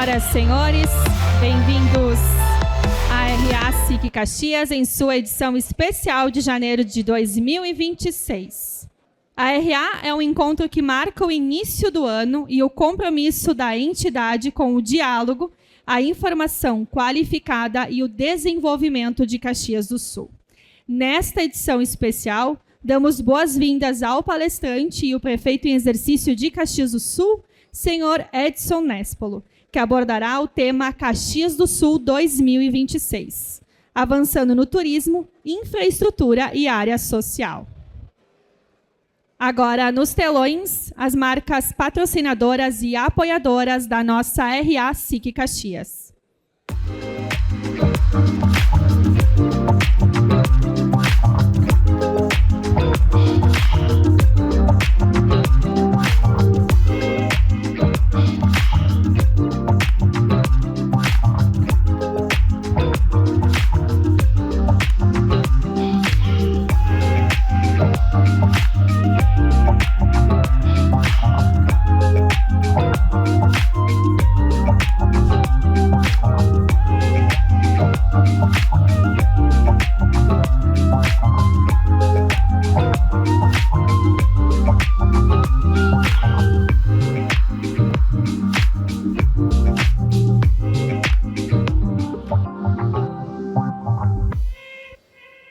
Senhoras e senhores, bem-vindos à RA SIC Caxias em sua edição especial de janeiro de 2026. A RA é um encontro que marca o início do ano e o compromisso da entidade com o diálogo, a informação qualificada e o desenvolvimento de Caxias do Sul. Nesta edição especial, damos boas-vindas ao palestrante e o prefeito em exercício de Caxias do Sul, senhor Edson Nespolo, que abordará o tema Caxias do Sul 2026, avançando no turismo, infraestrutura e área social. Agora, nos telões, as marcas patrocinadoras e apoiadoras da nossa RA SIC Caxias.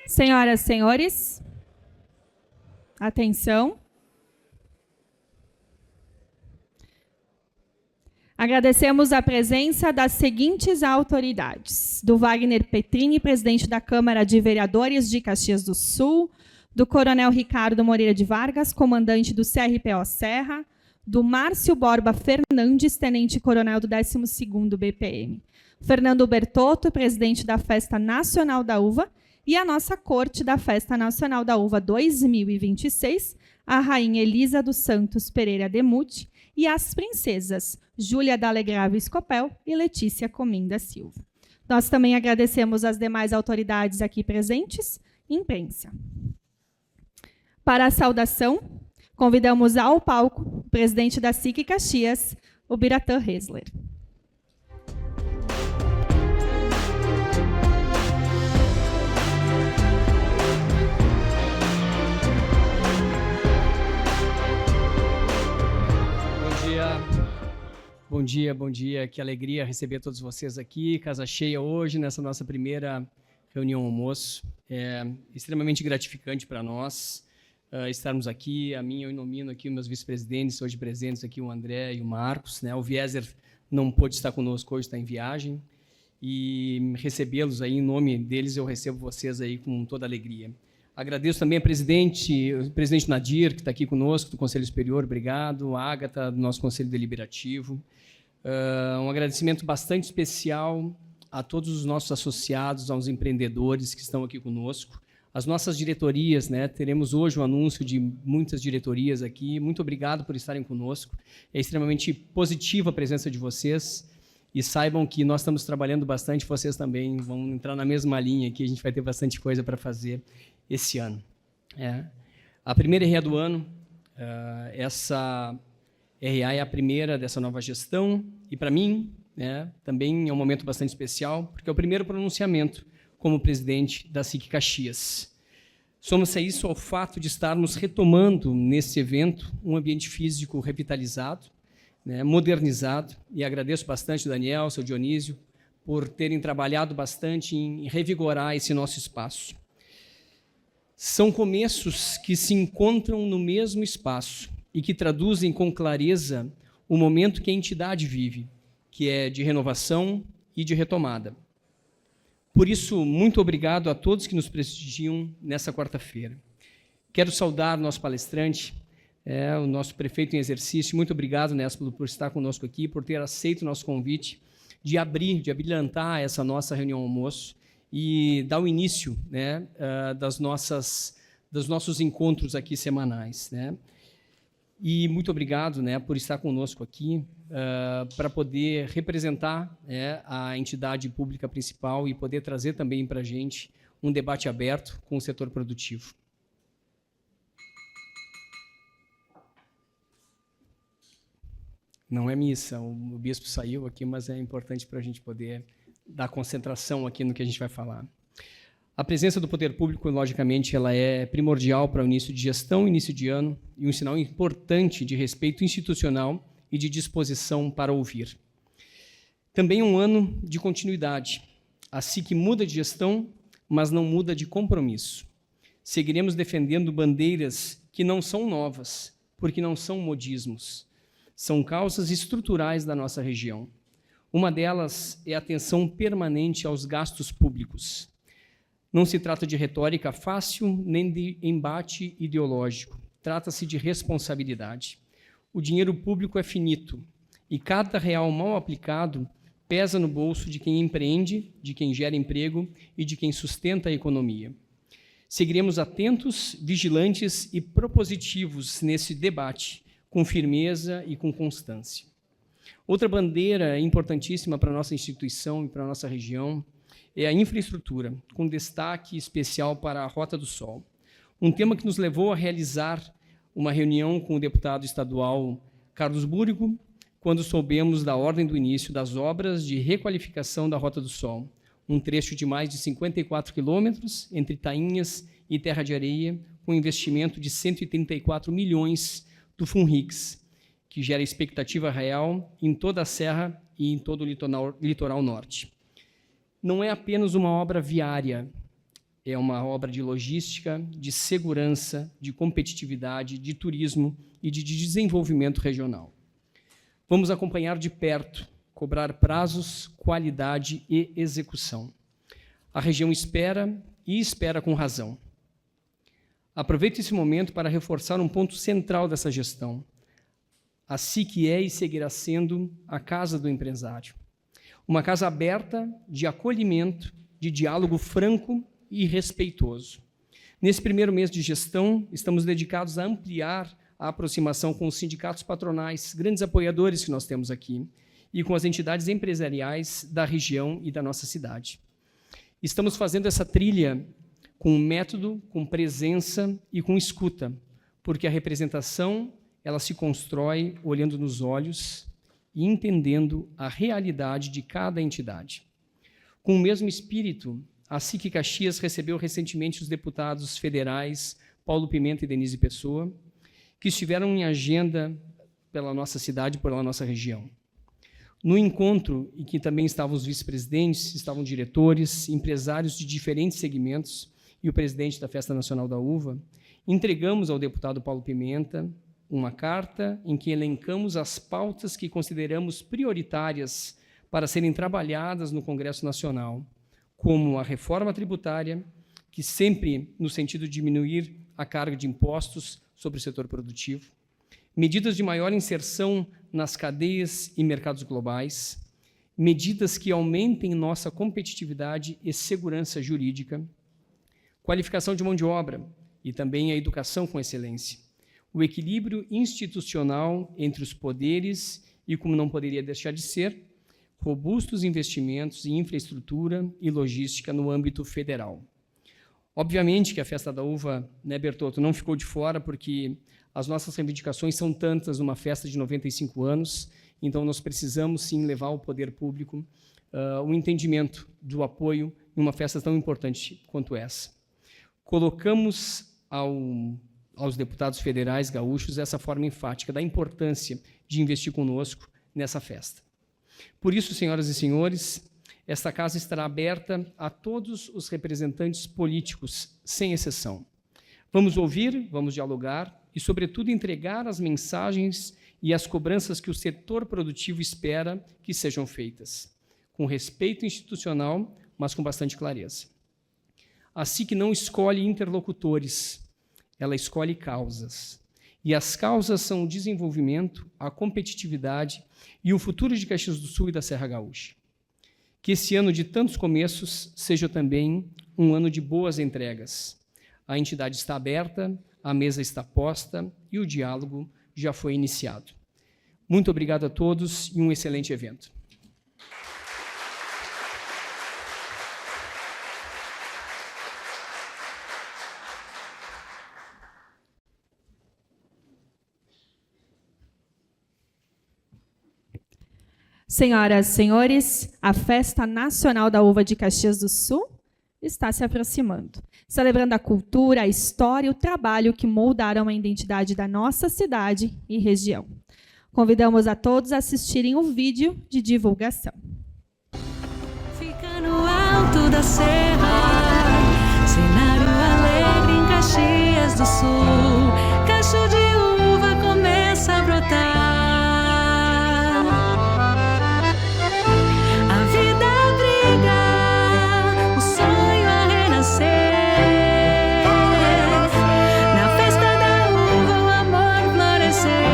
Senhoras e senhores, atenção. Agradecemos a presença das seguintes autoridades: do Wagner Petrini, presidente da Câmara de Vereadores de Caxias do Sul, do Coronel Ricardo Moreira de Vargas, comandante do CRPO Serra, do Márcio Borba Fernandes, tenente-coronel do 12º BPM, Fernando Bertotto, presidente da Festa Nacional da Uva, e a nossa corte da Festa Nacional da Uva 2026, a Rainha Elisa dos Santos Pereira Demuth, e as princesas Júlia D'Alegrave Scopel e Letícia Comim da Silva. Nós também agradecemos as demais autoridades aqui presentes e imprensa. Para a saudação, convidamos ao palco o presidente da SIC Caxias, o Biratã Hesler. Bom dia, que alegria receber todos vocês aqui, casa cheia hoje, nessa nossa primeira reunião almoço. É extremamente gratificante para nós estarmos aqui, a mim, eu nomino aqui os meus vice-presidentes, hoje presentes aqui, o André e o Marcos, né? O Vieser não pôde estar conosco hoje, está em viagem, e recebê-los aí, em nome deles, eu recebo vocês aí com toda alegria. Agradeço também o presidente Nadir, que está aqui conosco, do Conselho Superior, obrigado, a Ágata, do nosso Conselho Deliberativo. Um agradecimento bastante especial a todos os nossos associados, aos empreendedores que estão aqui conosco, as nossas diretorias, né? Teremos hoje o anúncio de muitas diretorias aqui. Muito obrigado por estarem conosco. É extremamente positiva a presença de vocês e saibam que nós estamos trabalhando bastante, vocês também vão entrar na mesma linha aqui, a gente vai ter bastante coisa para fazer esse ano. A primeira RA do ano, essa RA é a primeira dessa nova gestão e, para mim, também é um momento bastante especial, porque é o primeiro pronunciamento como presidente da SIC Caxias. Soma-se a isso ao fato de estarmos retomando, nesse evento, um ambiente físico revitalizado, modernizado, e agradeço bastante o Daniel, o seu Dionísio, por terem trabalhado bastante em revigorar esse nosso espaço. São começos que se encontram no mesmo espaço e que traduzem com clareza o momento que a entidade vive, que é de renovação e de retomada. Por isso, muito obrigado a todos que nos prestigiam nessa quarta-feira. Quero saudar o nosso palestrante, o nosso prefeito em exercício. Muito obrigado, Nespolo, por estar conosco aqui, por ter aceito o nosso convite de abrilhantar essa nossa reunião almoço e dar o início dos nossos encontros aqui semanais. E muito obrigado por estar conosco aqui, para poder representar a entidade pública principal e poder trazer também para a gente um debate aberto com o setor produtivo. Não é missa, o bispo saiu aqui, mas é importante para a gente poder dar concentração aqui no que a gente vai falar. A presença do poder público, logicamente, ela é primordial para o início de gestão, início de ano, e um sinal importante de respeito institucional e de disposição para ouvir. Também um ano de continuidade. A SIC muda de gestão, mas não muda de compromisso. Seguiremos defendendo bandeiras que não são novas, porque não são modismos. São causas estruturais da nossa região. Uma delas é a atenção permanente aos gastos públicos. Não se trata de retórica fácil, nem de embate ideológico. Trata-se de responsabilidade. O dinheiro público é finito, e cada real mal aplicado pesa no bolso de quem empreende, de quem gera emprego e de quem sustenta a economia. Seguiremos atentos, vigilantes e propositivos nesse debate, com firmeza e com constância. Outra bandeira importantíssima para a nossa instituição e para a nossa região é a infraestrutura, com destaque especial para a Rota do Sol. Um tema que nos levou a realizar uma reunião com o deputado estadual Carlos Búrigo, quando soubemos da ordem do início das obras de requalificação da Rota do Sol, um trecho de mais de 54 quilômetros entre Tainhas e Terra de Areia, com investimento de 134 milhões do Funrix, que gera expectativa real em toda a Serra e em todo o litoral norte. Não é apenas uma obra viária, é uma obra de logística, de segurança, de competitividade, de turismo e de desenvolvimento regional. Vamos acompanhar de perto, cobrar prazos, qualidade e execução. A região espera e espera com razão. Aproveito esse momento para reforçar um ponto central dessa gestão. A SIC é e seguirá sendo a casa do empresário. Uma casa aberta, de acolhimento, de diálogo franco e respeitoso. Nesse primeiro mês de gestão, estamos dedicados a ampliar a aproximação com os sindicatos patronais, grandes apoiadores que nós temos aqui, e com as entidades empresariais da região e da nossa cidade. Estamos fazendo essa trilha com método, com presença e com escuta, porque a representação ela se constrói olhando nos olhos e entendendo a realidade de cada entidade. Com o mesmo espírito, a SIC Caxias recebeu recentemente os deputados federais Paulo Pimenta e Denise Pessoa, que estiveram em agenda pela nossa cidade, pela nossa região. No encontro, em que também estavam os vice-presidentes, estavam diretores, empresários de diferentes segmentos e o presidente da Festa Nacional da Uva, entregamos ao deputado Paulo Pimenta uma carta em que elencamos as pautas que consideramos prioritárias para serem trabalhadas no Congresso Nacional, como a reforma tributária, que sempre no sentido de diminuir a carga de impostos sobre o setor produtivo, medidas de maior inserção nas cadeias e mercados globais, medidas que aumentem nossa competitividade e segurança jurídica, qualificação de mão de obra e também a educação com excelência, o equilíbrio institucional entre os poderes e, como não poderia deixar de ser, robustos investimentos em infraestrutura e logística no âmbito federal. Obviamente que a Festa da Uva, né, Bertotto, não ficou de fora, porque as nossas reivindicações são tantas numa festa de 95 anos, então nós precisamos, sim, levar ao poder público o entendimento do apoio em uma festa tão importante quanto essa. Colocamos aos deputados federais gaúchos essa forma enfática da importância de investir conosco nessa festa. Por isso, senhoras e senhores, esta casa estará aberta a todos os representantes políticos, sem exceção. Vamos ouvir, vamos dialogar e, sobretudo, entregar as mensagens e as cobranças que o setor produtivo espera que sejam feitas, com respeito institucional, mas com bastante clareza. A SIC não escolhe interlocutores, ela escolhe causas. E as causas são o desenvolvimento, a competitividade e o futuro de Caxias do Sul e da Serra Gaúcha. Que esse ano de tantos começos seja também um ano de boas entregas. A entidade está aberta, a mesa está posta e o diálogo já foi iniciado. Muito obrigado a todos e um excelente evento. Senhoras e senhores, a Festa Nacional da Uva de Caxias do Sul está se aproximando, celebrando a cultura, a história e o trabalho que moldaram a identidade da nossa cidade e região. Convidamos a todos a assistirem o vídeo de divulgação. Fica no alto da serra, cenário alegre em Caxias do Sul, cacho de uva começa a brotar. A vida briga, o sonho a renascer. Na festa da uva o amor florescer.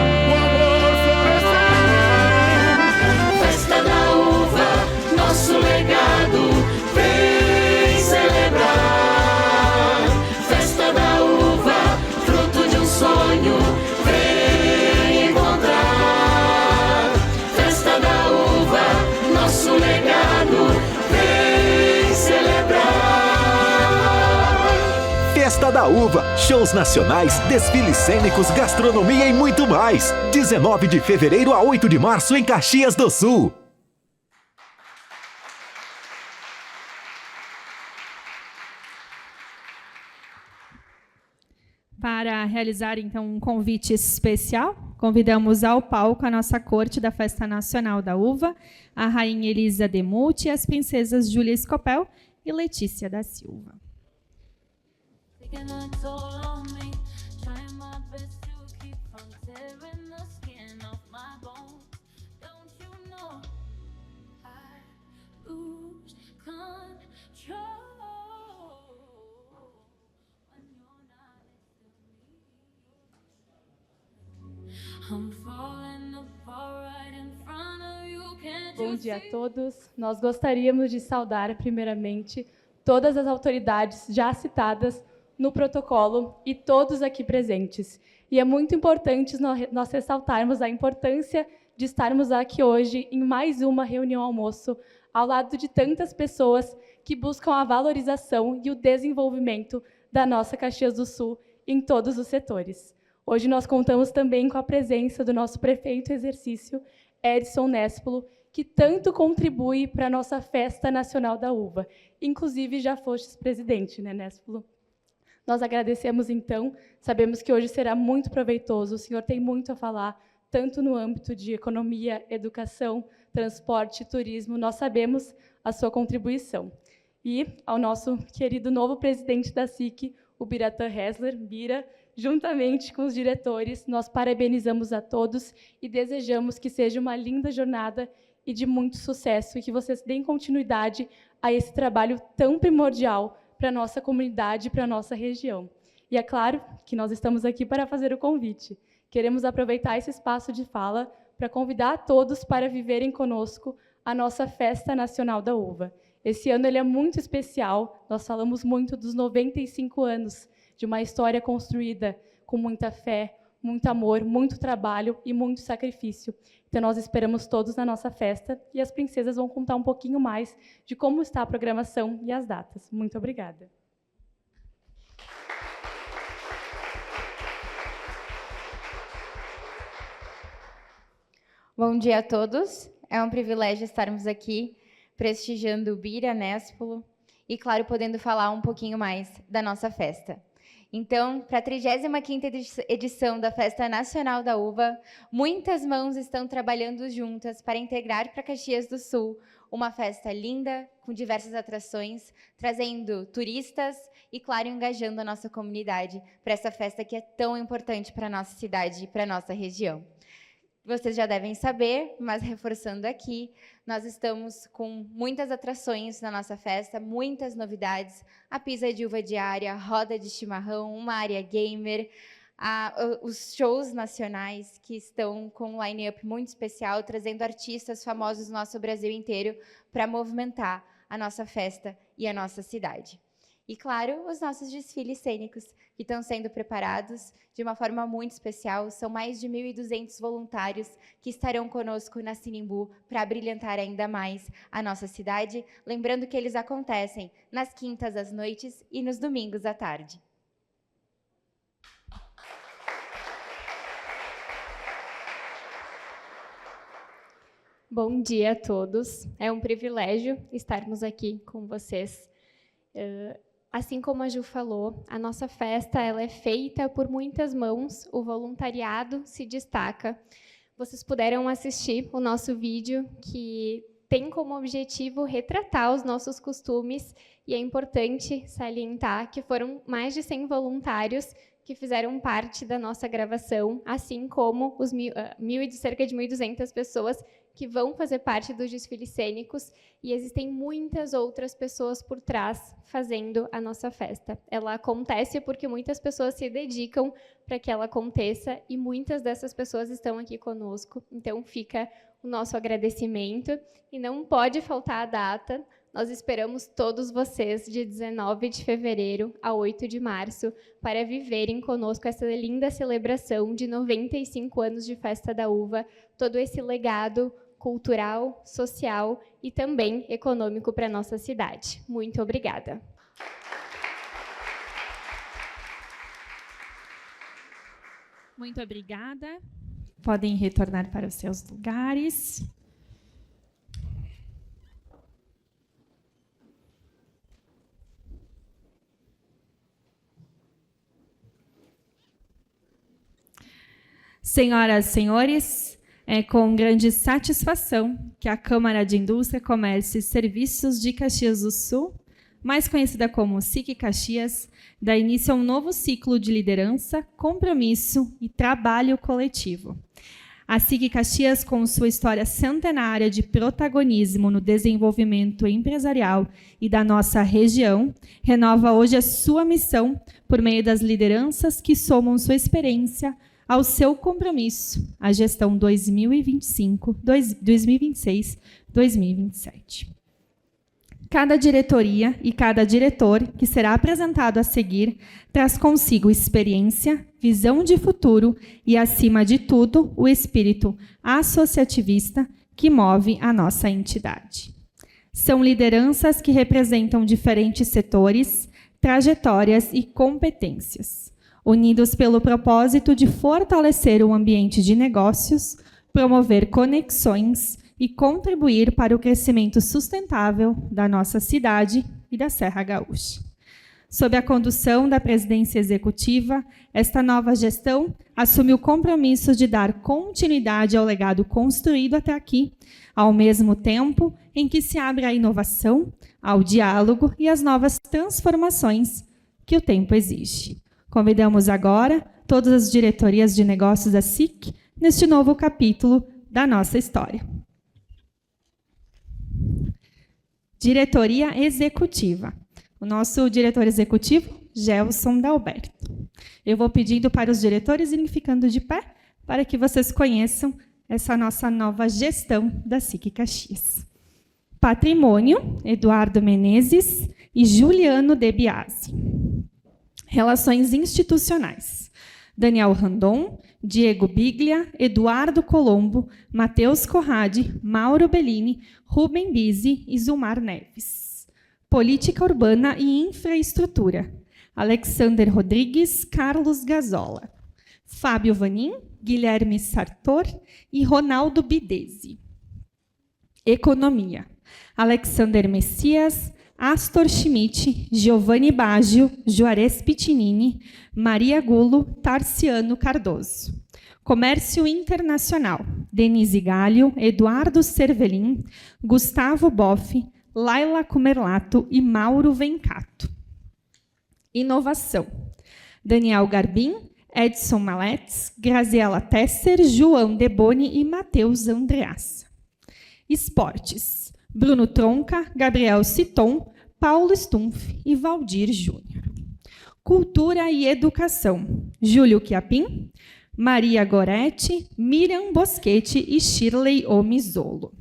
Festa da uva, nosso legado vem celebrar. Festa da uva, fruto de um sonho, vem encontrar. Festa da uva, nosso legado vem celebrar. Festa da Uva, shows nacionais, desfiles cênicos, gastronomia e muito mais. 19 de fevereiro a 8 de março em Caxias do Sul. Para realizar, então, um convite especial, convidamos ao palco a nossa corte da Festa Nacional da Uva, a Rainha Elisa Demuth e as princesas Júlia Scopel e Letícia da Silva. Bom dia a todos. Nós gostaríamos de saudar, primeiramente, todas as autoridades já citadas no protocolo e todos aqui presentes. E é muito importante nós ressaltarmos a importância de estarmos aqui hoje em mais uma reunião almoço, ao lado de tantas pessoas que buscam a valorização e o desenvolvimento da nossa Caxias do Sul em todos os setores. Hoje nós contamos também com a presença do nosso prefeito em exercício, Edson Nespolo, que tanto contribui para a nossa Festa Nacional da Uva. Inclusive, já fostes presidente, né, Nespolo? Nós agradecemos, então, sabemos que hoje será muito proveitoso, o senhor tem muito a falar, tanto no âmbito de economia, educação, transporte, turismo, nós sabemos a sua contribuição. E ao nosso querido novo presidente da SIC, o Biratã Hessler, Bira, juntamente com os diretores, nós parabenizamos a todos e desejamos que seja uma linda jornada e de muito sucesso e que vocês deem continuidade a esse trabalho tão primordial para a nossa comunidade e para a nossa região. E é claro que nós estamos aqui para fazer o convite. Queremos aproveitar esse espaço de fala para convidar a todos para viverem conosco a nossa Festa Nacional da Uva. Esse ano ele é muito especial, nós falamos muito dos 95 anos de uma história construída com muita fé, muito amor, muito trabalho e muito sacrifício. Então, nós esperamos todos na nossa festa e as princesas vão contar um pouquinho mais de como está a programação e as datas. Muito obrigada. Bom dia a todos. É um privilégio estarmos aqui prestigiando o Bira Nespolo e, claro, podendo falar um pouquinho mais da nossa festa. Então, para a 35ª edição da Festa Nacional da Uva, muitas mãos estão trabalhando juntas para integrar para Caxias do Sul uma festa linda, com diversas atrações, trazendo turistas e, claro, engajando a nossa comunidade para essa festa que é tão importante para a nossa cidade e para a nossa região. Vocês já devem saber, mas reforçando aqui, nós estamos com muitas atrações na nossa festa, muitas novidades, a pisa de uva diária, a roda de chimarrão, uma área gamer, os shows nacionais que estão com um line-up muito especial, trazendo artistas famosos do nosso Brasil inteiro para movimentar a nossa festa e a nossa cidade. E, claro, os nossos desfiles cênicos, que estão sendo preparados de uma forma muito especial. São mais de 1.200 voluntários que estarão conosco na Sinimbu para brilhantar ainda mais a nossa cidade. Lembrando que eles acontecem nas quintas às noites e nos domingos à tarde. Bom dia a todos. É um privilégio estarmos aqui com vocês. Assim como a Ju falou, a nossa festa ela é feita por muitas mãos, o voluntariado se destaca. Vocês puderam assistir o nosso vídeo, que tem como objetivo retratar os nossos costumes, e é importante salientar que foram mais de 100 voluntários que fizeram parte da nossa gravação, assim como os cerca de 1.200 pessoas que vão fazer parte dos desfiles cênicos, e existem muitas outras pessoas por trás fazendo a nossa festa. Ela acontece porque muitas pessoas se dedicam para que ela aconteça, e muitas dessas pessoas estão aqui conosco. Então, fica o nosso agradecimento, e não pode faltar a data. Nós esperamos todos vocês de 19 de fevereiro a 8 de março para viverem conosco essa linda celebração de 95 anos de Festa da Uva, todo esse legado cultural, social e também econômico para a nossa cidade. Muito obrigada. Muito obrigada. Podem retornar para os seus lugares. Senhoras e senhores, é com grande satisfação que a Câmara de Indústria, Comércio e Serviços de Caxias do Sul, mais conhecida como SIC Caxias, dá início a um novo ciclo de liderança, compromisso e trabalho coletivo. A SIC Caxias, com sua história centenária de protagonismo no desenvolvimento empresarial e da nossa região, renova hoje a sua missão por meio das lideranças que somam sua experiência ao seu compromisso, a gestão 2026-2027. Cada diretoria e cada diretor que será apresentado a seguir traz consigo experiência, visão de futuro e, acima de tudo, o espírito associativista que move a nossa entidade. São lideranças que representam diferentes setores, trajetórias e competências, unidos pelo propósito de fortalecer o ambiente de negócios, promover conexões e contribuir para o crescimento sustentável da nossa cidade e da Serra Gaúcha. Sob a condução da presidência executiva, esta nova gestão assume o compromisso de dar continuidade ao legado construído até aqui, ao mesmo tempo em que se abre à inovação, ao diálogo e às novas transformações que o tempo exige. Convidamos agora todas as diretorias de negócios da SIC neste novo capítulo da nossa história. Diretoria Executiva. O nosso diretor executivo, Gelson Dalberto. Eu vou pedindo para os diretores irem ficando de pé para que vocês conheçam essa nossa nova gestão da SIC Caxias. Patrimônio, Eduardo Menezes e Juliano De Biasi. Relações institucionais, Daniel Randon, Diego Biglia, Eduardo Colombo, Matheus Corrade, Mauro Bellini, Rubem Bisi e Zumar Neves. Política Urbana e Infraestrutura, Alexander Rodrigues, Carlos Gazola. Fábio Vanin, Guilherme Sartor e Ronaldo Bidesi. Economia, Alexander Messias, Astor Schmidt, Giovanni Baggio, Juarez Pitinini, Maria Gulo, Tarciano Cardoso. Comércio Internacional, Denise Galho, Eduardo Cervelin, Gustavo Boff, Laila Cumerlato e Mauro Vencato. Inovação, Daniel Garbim, Edson Maletz, Graziela Tesser, João Deboni e Matheus Andreassa. Esportes, Bruno Tronca, Gabriel Citon, Paulo Stumpf e Valdir Júnior. Cultura e Educação, Júlio Chiapim, Maria Goretti, Miriam Boschetti e Shirley Omizolo.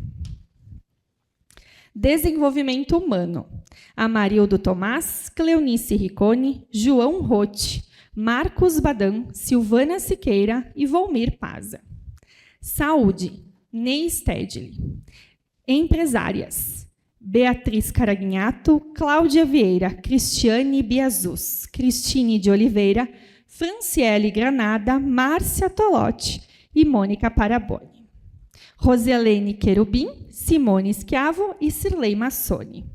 Desenvolvimento Humano, Amarildo Tomás, Cleonice Riccone, João Rotti, Marcos Badan, Silvana Siqueira e Volmir Paza. Saúde, Ney Stedley. Empresárias, Beatriz Caragnhato, Cláudia Vieira, Cristiane Biazus, Cristine de Oliveira, Franciele Granada, Márcia Tolotti e Mônica Paraboni. Roselene Querubim, Simone Schiavo e Cirlei Massoni.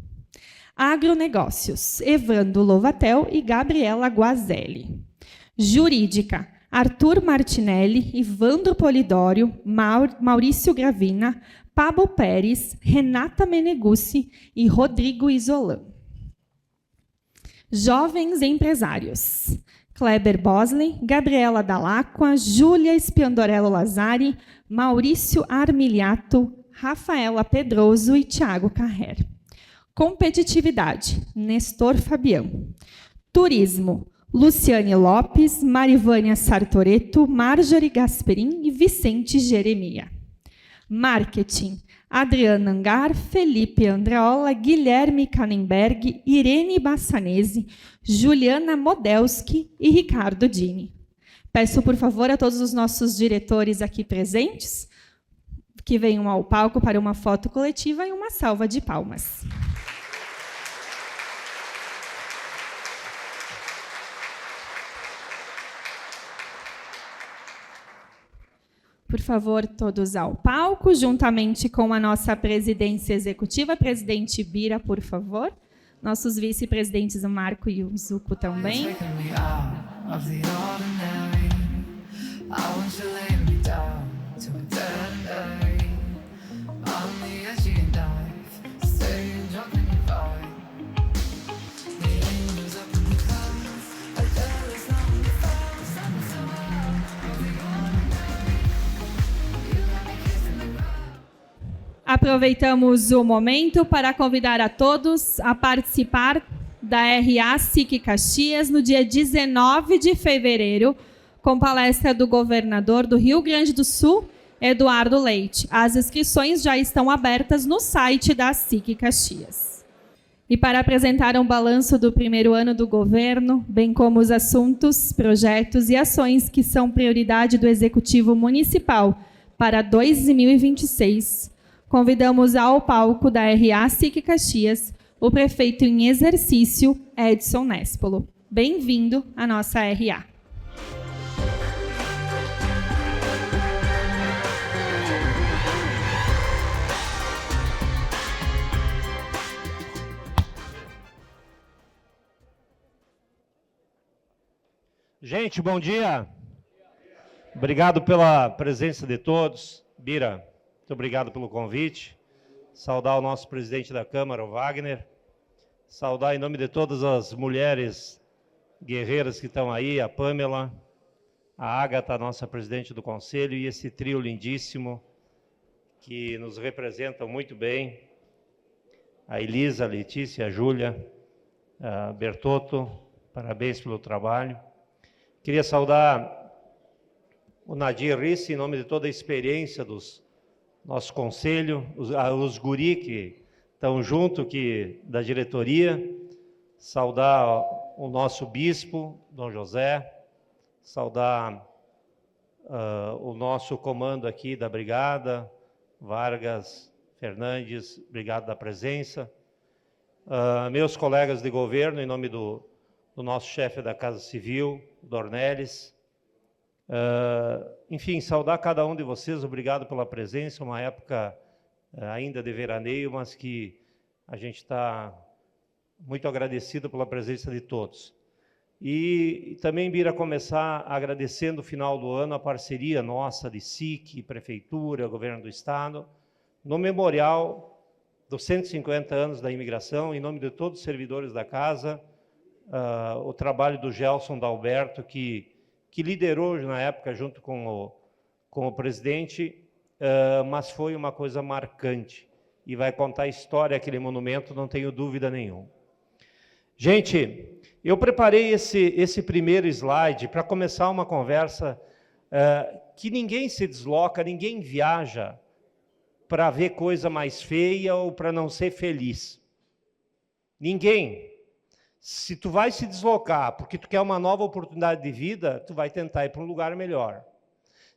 Agronegócios, Evandro Lovatel e Gabriela Guazelli. Jurídica, Arthur Martinelli, Ivandro Polidório, Maurício Gravina, Pablo Pérez, Renata Meneguzzi e Rodrigo Isolan. Jovens empresários, Kleber Bosley, Gabriela Dalacqua, Júlia Spiandorello Lazari, Maurício Armiliato, Rafaela Pedroso e Tiago Carrer. Competitividade, Nestor Fabião. Turismo, Luciane Lopes, Marivânia Sartoreto, Marjorie Gasperin e Vicente Jeremia. Marketing, Adriana Angar, Felipe Andreola, Guilherme Kannenberg, Irene Bassanese, Juliana Modelski e Ricardo Dini. Peço, por favor, a todos os nossos diretores aqui presentes que venham ao palco para uma foto coletiva e uma salva de palmas. Por favor, todos ao palco, juntamente com a nossa presidência executiva. Presidente Bira, por favor. Nossos vice-presidentes, o Marco e o Zuco também. Aproveitamos o momento para convidar a todos a participar da RA SIC Caxias no dia 19 de fevereiro, com palestra do governador do Rio Grande do Sul, Eduardo Leite. As inscrições já estão abertas no site da SIC Caxias. E para apresentar um balanço do primeiro ano do governo, bem como os assuntos, projetos e ações que são prioridade do Executivo Municipal para 2026, convidamos ao palco da RA SIC Caxias o prefeito em exercício, Edson Nespolo. Bem-vindo à nossa RA. Gente, bom dia. Obrigado pela presença de todos. Bira, muito obrigado pelo convite. Saudar o nosso presidente da Câmara, o Wagner. Saudar em nome de todas as mulheres guerreiras que estão aí, a Pamela, a Ágata, nossa presidente do Conselho, e esse trio lindíssimo que nos representam muito bem. A Elisa, a Letícia, a Júlia, a Bertotto, parabéns pelo trabalho. Queria saudar o Nadir Risse, em nome de toda a experiência dos nosso conselho, os guri que estão junto da diretoria, saudar o nosso bispo, Dom José, saudar o nosso comando aqui da Brigada, Vargas, Fernandes, obrigado da presença. Meus colegas de governo, em nome do nosso chefe da Casa Civil, Dornelles. Enfim, saudar cada um de vocês, obrigado pela presença, uma época ainda de veraneio, mas que a gente está muito agradecido pela presença de todos. E também, Bira, começar agradecendo o final do ano a parceria nossa de SIC, Prefeitura, Governo do Estado, no memorial dos 150 anos da imigração, em nome de todos os servidores da casa, o trabalho do Gelson Dalberto, que liderou na época junto com o presidente, mas foi uma coisa marcante e vai contar a história aquele monumento, não tenho dúvida nenhuma. Gente, eu preparei esse primeiro slide para começar uma conversa que ninguém se desloca, ninguém viaja para ver coisa mais feia ou para não ser feliz. Ninguém. Se tu vai se deslocar porque tu quer uma nova oportunidade de vida, tu vai tentar ir para um lugar melhor.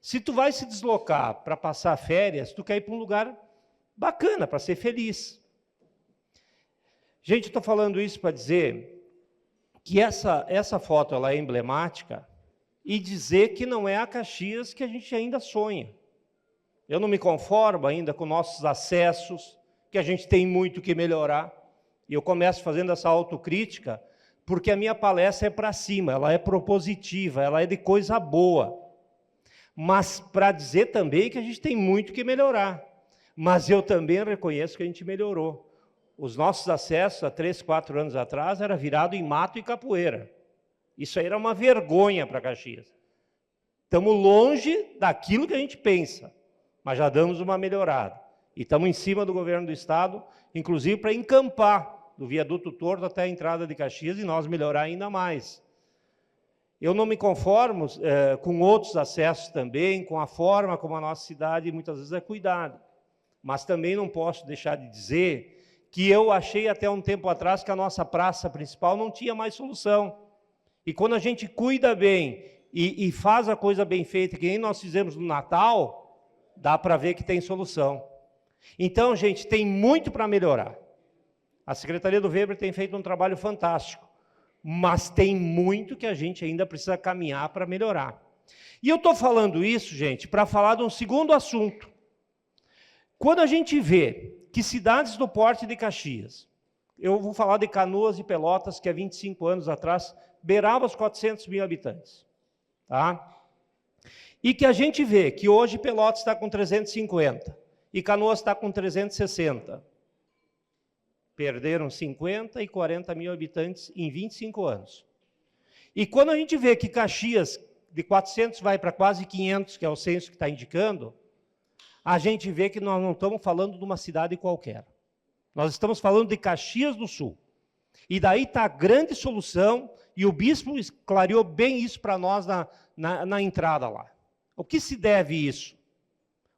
Se tu vai se deslocar para passar férias, tu quer ir para um lugar bacana, para ser feliz. Gente, estou falando isso para dizer que essa foto ela é emblemática e dizer que não é a Caxias que a gente ainda sonha. Eu não me conformo ainda com nossos acessos, que a gente tem muito que melhorar. E eu começo fazendo essa autocrítica, porque a minha palestra é para cima, ela é propositiva, ela é de coisa boa. Mas para dizer também que a gente tem muito que melhorar. Mas eu também reconheço que a gente melhorou. Os nossos acessos, há 3, 4 anos atrás, era virado em mato e capoeira. Isso aí era uma vergonha para Caxias. Estamos longe daquilo que a gente pensa, mas já damos uma melhorada. E estamos em cima do governo do Estado, inclusive para encampar do viaduto Torto até a entrada de Caxias e nós melhorar ainda mais. Eu não me conformo com outros acessos também, com a forma como a nossa cidade muitas vezes é cuidada. Mas também não posso deixar de dizer que eu achei até um tempo atrás que a nossa praça principal não tinha mais solução. E quando a gente cuida bem e faz a coisa bem feita, que nem nós fizemos no Natal, dá para ver que tem solução. Então, gente, tem muito para melhorar. A Secretaria do Weber tem feito um trabalho fantástico, mas tem muito que a gente ainda precisa caminhar para melhorar. E eu estou falando isso, gente, para falar de um segundo assunto. Quando a gente vê que cidades do porte de Caxias, eu vou falar de Canoas e Pelotas, que há 25 anos atrás, beirava os 400 mil habitantes. Tá? E que a gente vê que hoje Pelotas está com 350 e Canoas está com 360. Perderam 50 e 40 mil habitantes em 25 anos. E quando a gente vê que Caxias, de 400 vai para quase 500, que é o censo que está indicando, a gente vê que nós não estamos falando de uma cidade qualquer. Nós estamos falando de Caxias do Sul. E daí está a grande solução, e o bispo clareou bem isso para nós na entrada lá. O que se deve isso?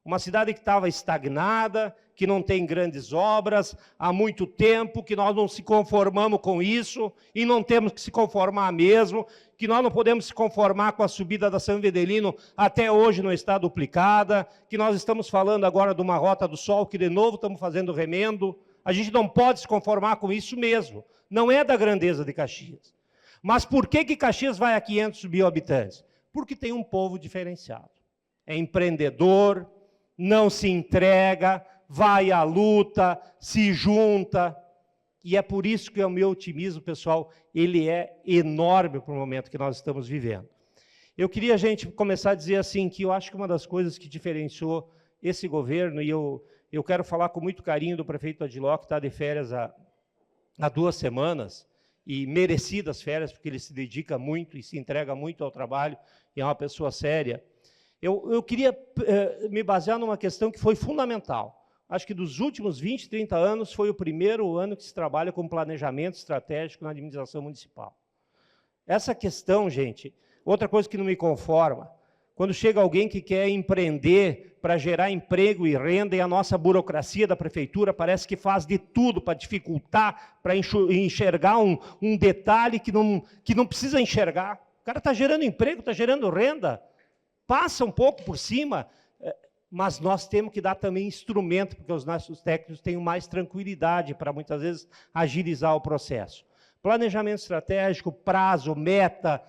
Uma cidade que estava estagnada, que não tem grandes obras há muito tempo, que nós não se conformamos com isso, e não temos que se conformar mesmo, que nós não podemos se conformar com a subida da São Vedelino, até hoje não está duplicada, que nós estamos falando agora de uma Rota do Sol, que de novo estamos fazendo remendo. A gente não pode se conformar com isso mesmo. Não é da grandeza de Caxias. Mas por que Caxias vai a 500 mil habitantes? Porque tem um povo diferenciado. É empreendedor, não se entrega, vai à luta, se junta. E é por isso que o meu otimismo, pessoal, ele é enorme para o momento que nós estamos vivendo. Eu queria, gente, começar a dizer assim, que eu acho que uma das coisas que diferenciou esse governo, e eu quero falar com muito carinho do prefeito Adiló, que está de férias há 2 semanas, e merecidas férias, porque ele se dedica muito e se entrega muito ao trabalho, e é uma pessoa séria. Eu queria me basear numa questão que foi fundamental. Acho que dos últimos 20, 30 anos, foi o primeiro ano que se trabalha com planejamento estratégico na administração municipal. Essa questão, gente, outra coisa que não me conforma, quando chega alguém que quer empreender para gerar emprego e renda, e a nossa burocracia da prefeitura parece que faz de tudo para dificultar, para enxergar um detalhe que não precisa enxergar. O cara está gerando emprego, está gerando renda, passa um pouco por cima, mas nós temos que dar também instrumento, porque os nossos técnicos tenham mais tranquilidade para, muitas vezes, agilizar o processo. Planejamento estratégico, prazo, meta,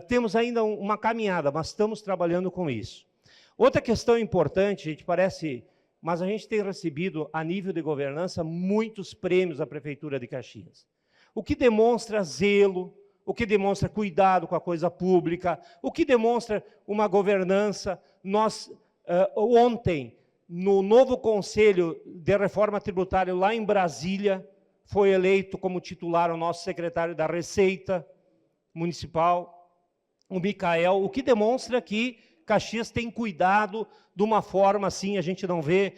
temos ainda uma caminhada, mas estamos trabalhando com isso. Outra questão importante, gente, parece, mas a gente tem recebido, a nível de governança, muitos prêmios da Prefeitura de Caxias. O que demonstra zelo, o que demonstra cuidado com a coisa pública, o que demonstra uma governança. Nós, ontem, no novo Conselho de Reforma Tributária, lá em Brasília, foi eleito como titular o nosso secretário da Receita Municipal, o Micael, o que demonstra que Caxias tem cuidado de uma forma assim, a gente não vê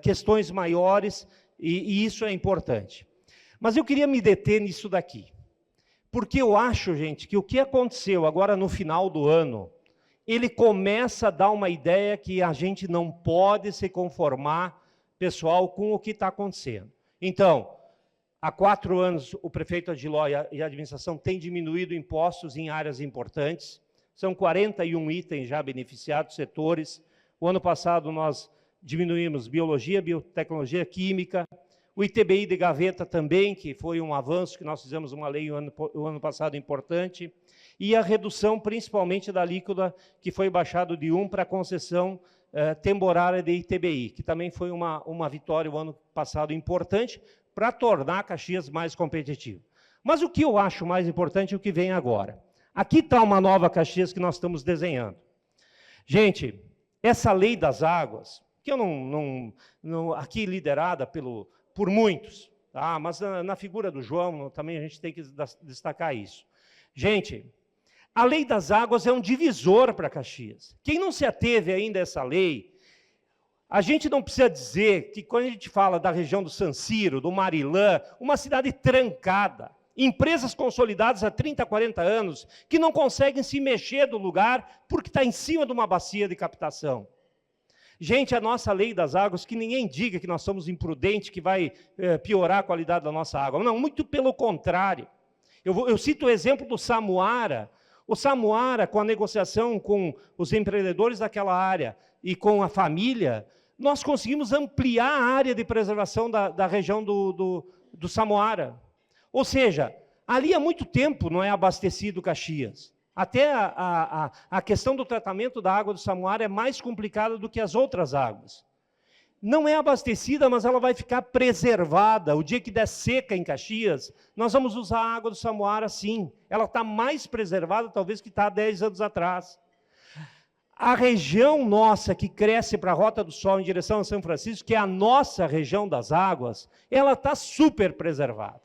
questões maiores, e isso é importante. Mas eu queria me deter nisso daqui, porque eu acho, gente, que o que aconteceu agora no final do ano, ele começa a dar uma ideia que a gente não pode se conformar, pessoal, com o que está acontecendo. Então, há 4 anos, o prefeito Adiló e a administração têm diminuído impostos em áreas importantes. São 41 itens já beneficiados, setores. O ano passado, nós diminuímos biologia, biotecnologia, química. O ITBI de gaveta também, que foi um avanço, que nós fizemos uma lei o ano passado importante. E a redução, principalmente, da alíquota, que foi baixado de 1 para concessão temporária de ITBI, que também foi uma vitória o ano passado importante para tornar Caxias mais competitivo. Mas o que eu acho mais importante é o que vem agora. Aqui está uma nova Caxias que nós estamos desenhando. Gente, essa lei das águas, que eu aqui liderada por muitos, tá? Mas na figura do João também a gente tem que destacar isso. Gente, a lei das águas é um divisor para Caxias. Quem não se ateve ainda a essa lei, a gente não precisa dizer que quando a gente fala da região do San Ciro, do Marilã, uma cidade trancada, empresas consolidadas há 30, 40 anos, que não conseguem se mexer do lugar porque está em cima de uma bacia de captação. Gente, a nossa lei das águas, que ninguém diga que nós somos imprudentes, que vai piorar a qualidade da nossa água. Não, muito pelo contrário. Eu cito o exemplo do Samuara. O Samuara, com a negociação com os empreendedores daquela área e com a família, nós conseguimos ampliar a área de preservação da região do Samuara. Ou seja, ali há muito tempo não é abastecido Caxias. Até a questão do tratamento da água do Samuara é mais complicada do que as outras águas. Não é abastecida, mas ela vai ficar preservada. O dia que der seca em Caxias, nós vamos usar a água do Samuara, sim. Ela está mais preservada, talvez, que está há 10 anos atrás. A região nossa, que cresce para a Rota do Sol em direção a São Francisco, que é a nossa região das águas, ela está super preservada.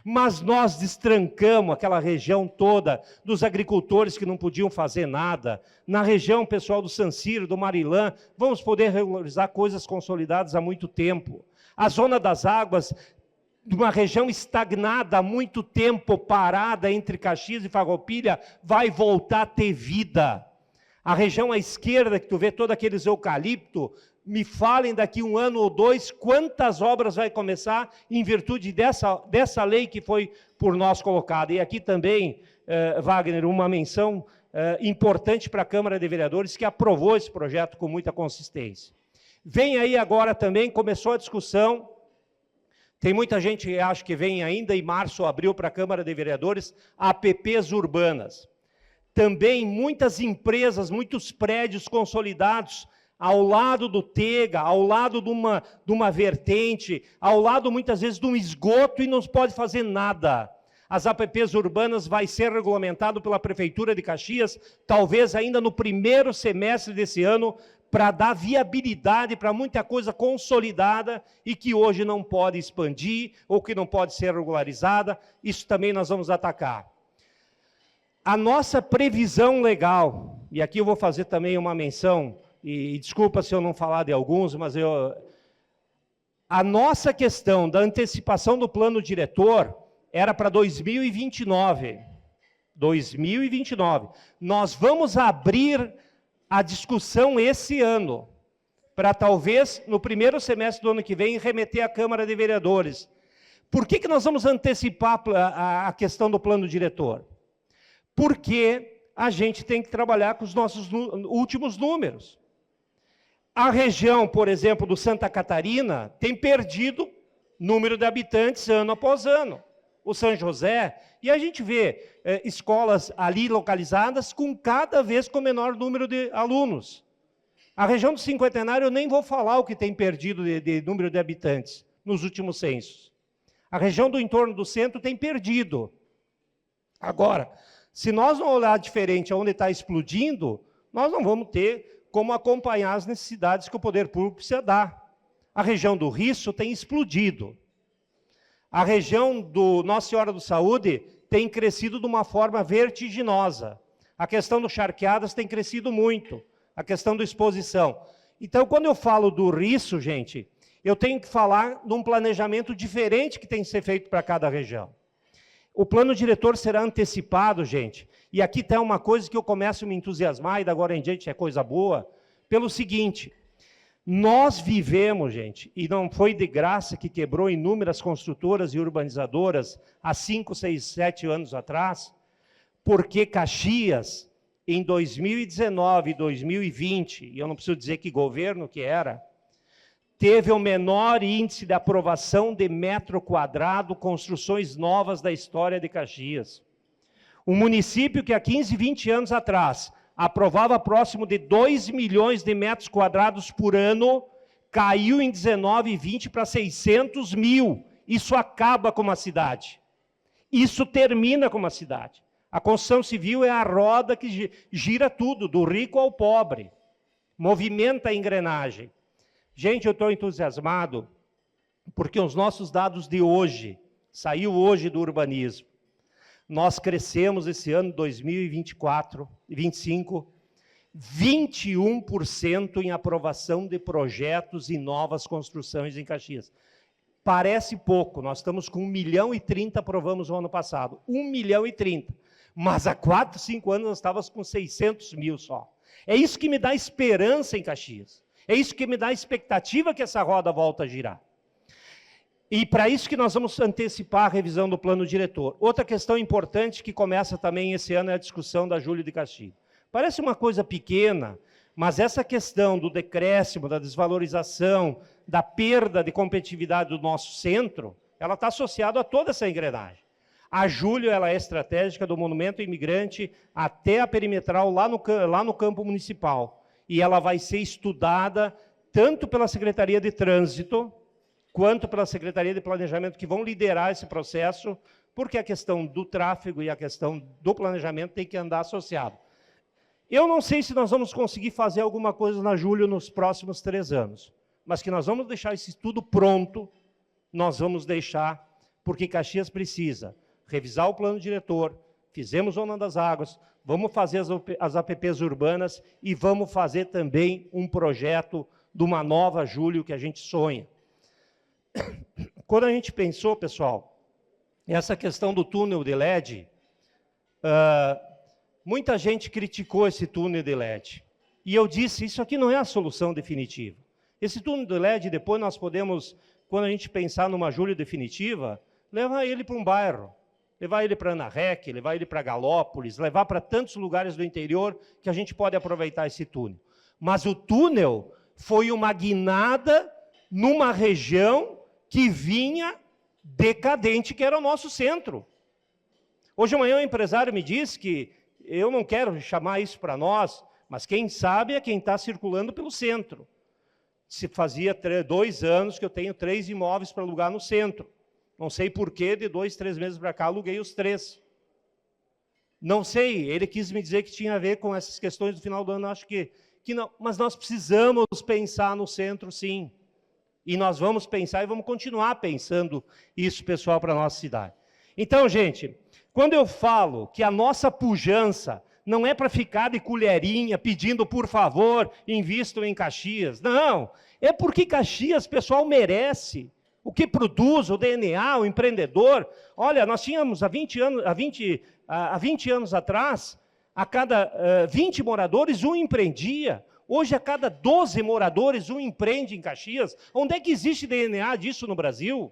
Mas nós destrancamos aquela região toda dos agricultores que não podiam fazer nada. Na região, pessoal do San Ciro, do Marilã, vamos poder regularizar coisas consolidadas há muito tempo. A zona das águas, de uma região estagnada há muito tempo, parada entre Caxias e Farroupilha, vai voltar a ter vida. A região à esquerda, que tu vê todos aqueles eucalipto, me falem daqui 1 ano ou 2 quantas obras vai começar em virtude dessa lei que foi por nós colocada. E aqui também, Wagner, uma menção importante para a Câmara de Vereadores, que aprovou esse projeto com muita consistência. Vem aí agora também, começou a discussão, tem muita gente que acha que vem ainda em março ou abril para a Câmara de Vereadores, APPs urbanas. Também muitas empresas, muitos prédios consolidados, ao lado do Tega, ao lado de uma vertente, ao lado, muitas vezes, de um esgoto e não se pode fazer nada. As APPs urbanas vai ser regulamentado pela Prefeitura de Caxias, talvez ainda no primeiro semestre desse ano, para dar viabilidade para muita coisa consolidada e que hoje não pode expandir ou que não pode ser regularizada. Isso também nós vamos atacar. A nossa previsão legal, e aqui eu vou fazer também uma menção, e desculpa se eu não falar de alguns, mas a nossa questão da antecipação do plano diretor era para 2029. 2029. Nós vamos abrir a discussão esse ano, para talvez, no primeiro semestre do ano que vem, remeter à Câmara de Vereadores. Por que nós vamos antecipar a questão do plano diretor? Porque a gente tem que trabalhar com os nossos últimos números. A região, por exemplo, do Santa Catarina, tem perdido número de habitantes ano após ano. O São José, e a gente vê escolas ali localizadas com cada vez com menor número de alunos. A região do Cinquentenário, eu nem vou falar o que tem perdido de número de habitantes nos últimos censos. A região do entorno do centro tem perdido. Agora, se nós não olhar diferente aonde está explodindo, nós não vamos ter como acompanhar as necessidades que o poder público precisa dar. A região do Risso tem explodido. A região do Nossa Senhora do Saúde tem crescido de uma forma vertiginosa. A questão do Charqueadas tem crescido muito. A questão da exposição. Então, quando eu falo do Risso, gente, eu tenho que falar de um planejamento diferente que tem que ser feito para cada região. O plano diretor será antecipado, gente, e aqui tem uma coisa que eu começo a me entusiasmar, e da agora em diante é coisa boa, pelo seguinte, nós vivemos, gente, e não foi de graça que quebrou inúmeras construtoras e urbanizadoras há 5, 6, 7 anos atrás, porque Caxias, em 2019 e 2020, e eu não preciso dizer que governo que era, teve o menor índice de aprovação de metro quadrado, construções novas da história de Caxias. Um município que há 15, 20 anos atrás aprovava próximo de 2 milhões de metros quadrados por ano, caiu em 19 e 20 para 600 mil. Isso acaba com uma cidade. Isso termina com uma cidade. A construção civil é a roda que gira tudo, do rico ao pobre. Movimenta a engrenagem. Gente, eu estou entusiasmado porque os nossos dados de hoje, saiu hoje do urbanismo, nós crescemos esse ano 2024, 2025, 21% em aprovação de projetos e novas construções em Caxias. Parece pouco, nós estamos com 1.030.000, aprovamos o ano passado, 1.030.000, mas há 4, 5 anos nós estávamos com 600.000 só. É isso que me dá esperança em Caxias, é isso que me dá expectativa que essa roda volta a girar. E para isso que nós vamos antecipar a revisão do plano diretor. Outra questão importante que começa também esse ano é a discussão da Júlio de Castilhos. Parece uma coisa pequena, mas essa questão do decréscimo, da desvalorização, da perda de competitividade do nosso centro, ela está associada a toda essa engrenagem. A Júlio ela é estratégica do Monumento Imigrante até a perimetral lá no campo municipal. E ela vai ser estudada tanto pela Secretaria de Trânsito, quanto pela Secretaria de Planejamento, que vão liderar esse processo, porque a questão do tráfego e a questão do planejamento tem que andar associado. Eu não sei se nós vamos conseguir fazer alguma coisa na Júlio nos próximos 3 anos, mas que nós vamos deixar esse estudo pronto, nós vamos deixar, porque Caxias precisa revisar o plano diretor, fizemos Zona das Águas, vamos fazer as APPs urbanas e vamos fazer também um projeto de uma nova Júlio que a gente sonha. Quando a gente pensou, pessoal, essa questão do túnel de LED, muita gente criticou esse túnel de LED. E eu disse, isso aqui não é a solução definitiva. Esse túnel de LED, depois nós podemos, quando a gente pensar numa Júlio definitiva, levar ele para um bairro, levar ele para Ana Rec, levar ele para Galópolis, levar para tantos lugares do interior que a gente pode aproveitar esse túnel. Mas o túnel foi uma guinada numa região que vinha decadente, que era o nosso centro. Hoje de manhã o empresário me disse que, eu não quero chamar isso para nós, mas quem sabe é quem está circulando pelo centro. Se fazia 2 anos que eu tenho 3 imóveis para alugar no centro. Não sei porquê, de 2, 3 meses para cá, aluguei os 3. Não sei, ele quis me dizer que tinha a ver com essas questões do final do ano, acho que não. Mas nós precisamos pensar no centro, sim. E nós vamos pensar e vamos continuar pensando isso, pessoal, para a nossa cidade. Então, gente, quando eu falo que a nossa pujança não é para ficar de colherinha pedindo, por favor, invistam em Caxias. Não, é porque Caxias, pessoal, merece. O que produz, o DNA, o empreendedor. Olha, nós tínhamos há 20 anos atrás, a cada 20 moradores, um empreendia. Hoje, a cada 12 moradores, um empreende em Caxias. Onde é que existe DNA disso no Brasil?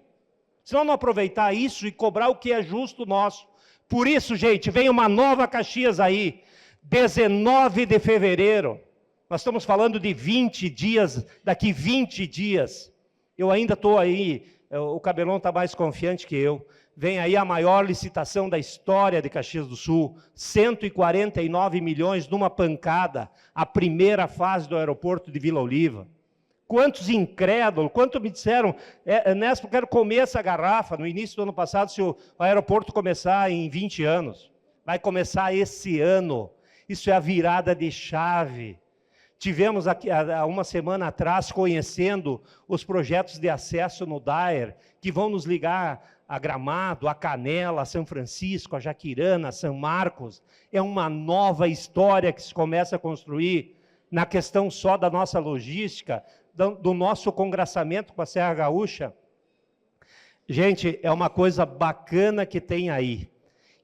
Se nós não aproveitar isso e cobrar o que é justo nosso. Por isso, gente, vem uma nova Caxias aí, 19 de fevereiro. Nós estamos falando de 20 dias, daqui 20 dias. Eu ainda estou aí, o Cabelão está mais confiante que eu. Vem aí a maior licitação da história de Caxias do Sul, 149 milhões numa pancada, a primeira fase do aeroporto de Vila Oliva. Quantos incrédulos, quanto me disseram, Nespo, eu quero comer essa garrafa, no início do ano passado, se o aeroporto começar em 20 anos. Vai começar esse ano. Isso é a virada de chave. Tivemos aqui, há uma semana atrás, conhecendo os projetos de acesso no DAER, que vão nos ligar a Gramado, a Canela, a São Francisco, a Jaquirana, a São Marcos. É uma nova história que se começa a construir na questão só da nossa logística, do nosso congraçamento com a Serra Gaúcha. Gente, é uma coisa bacana que tem aí.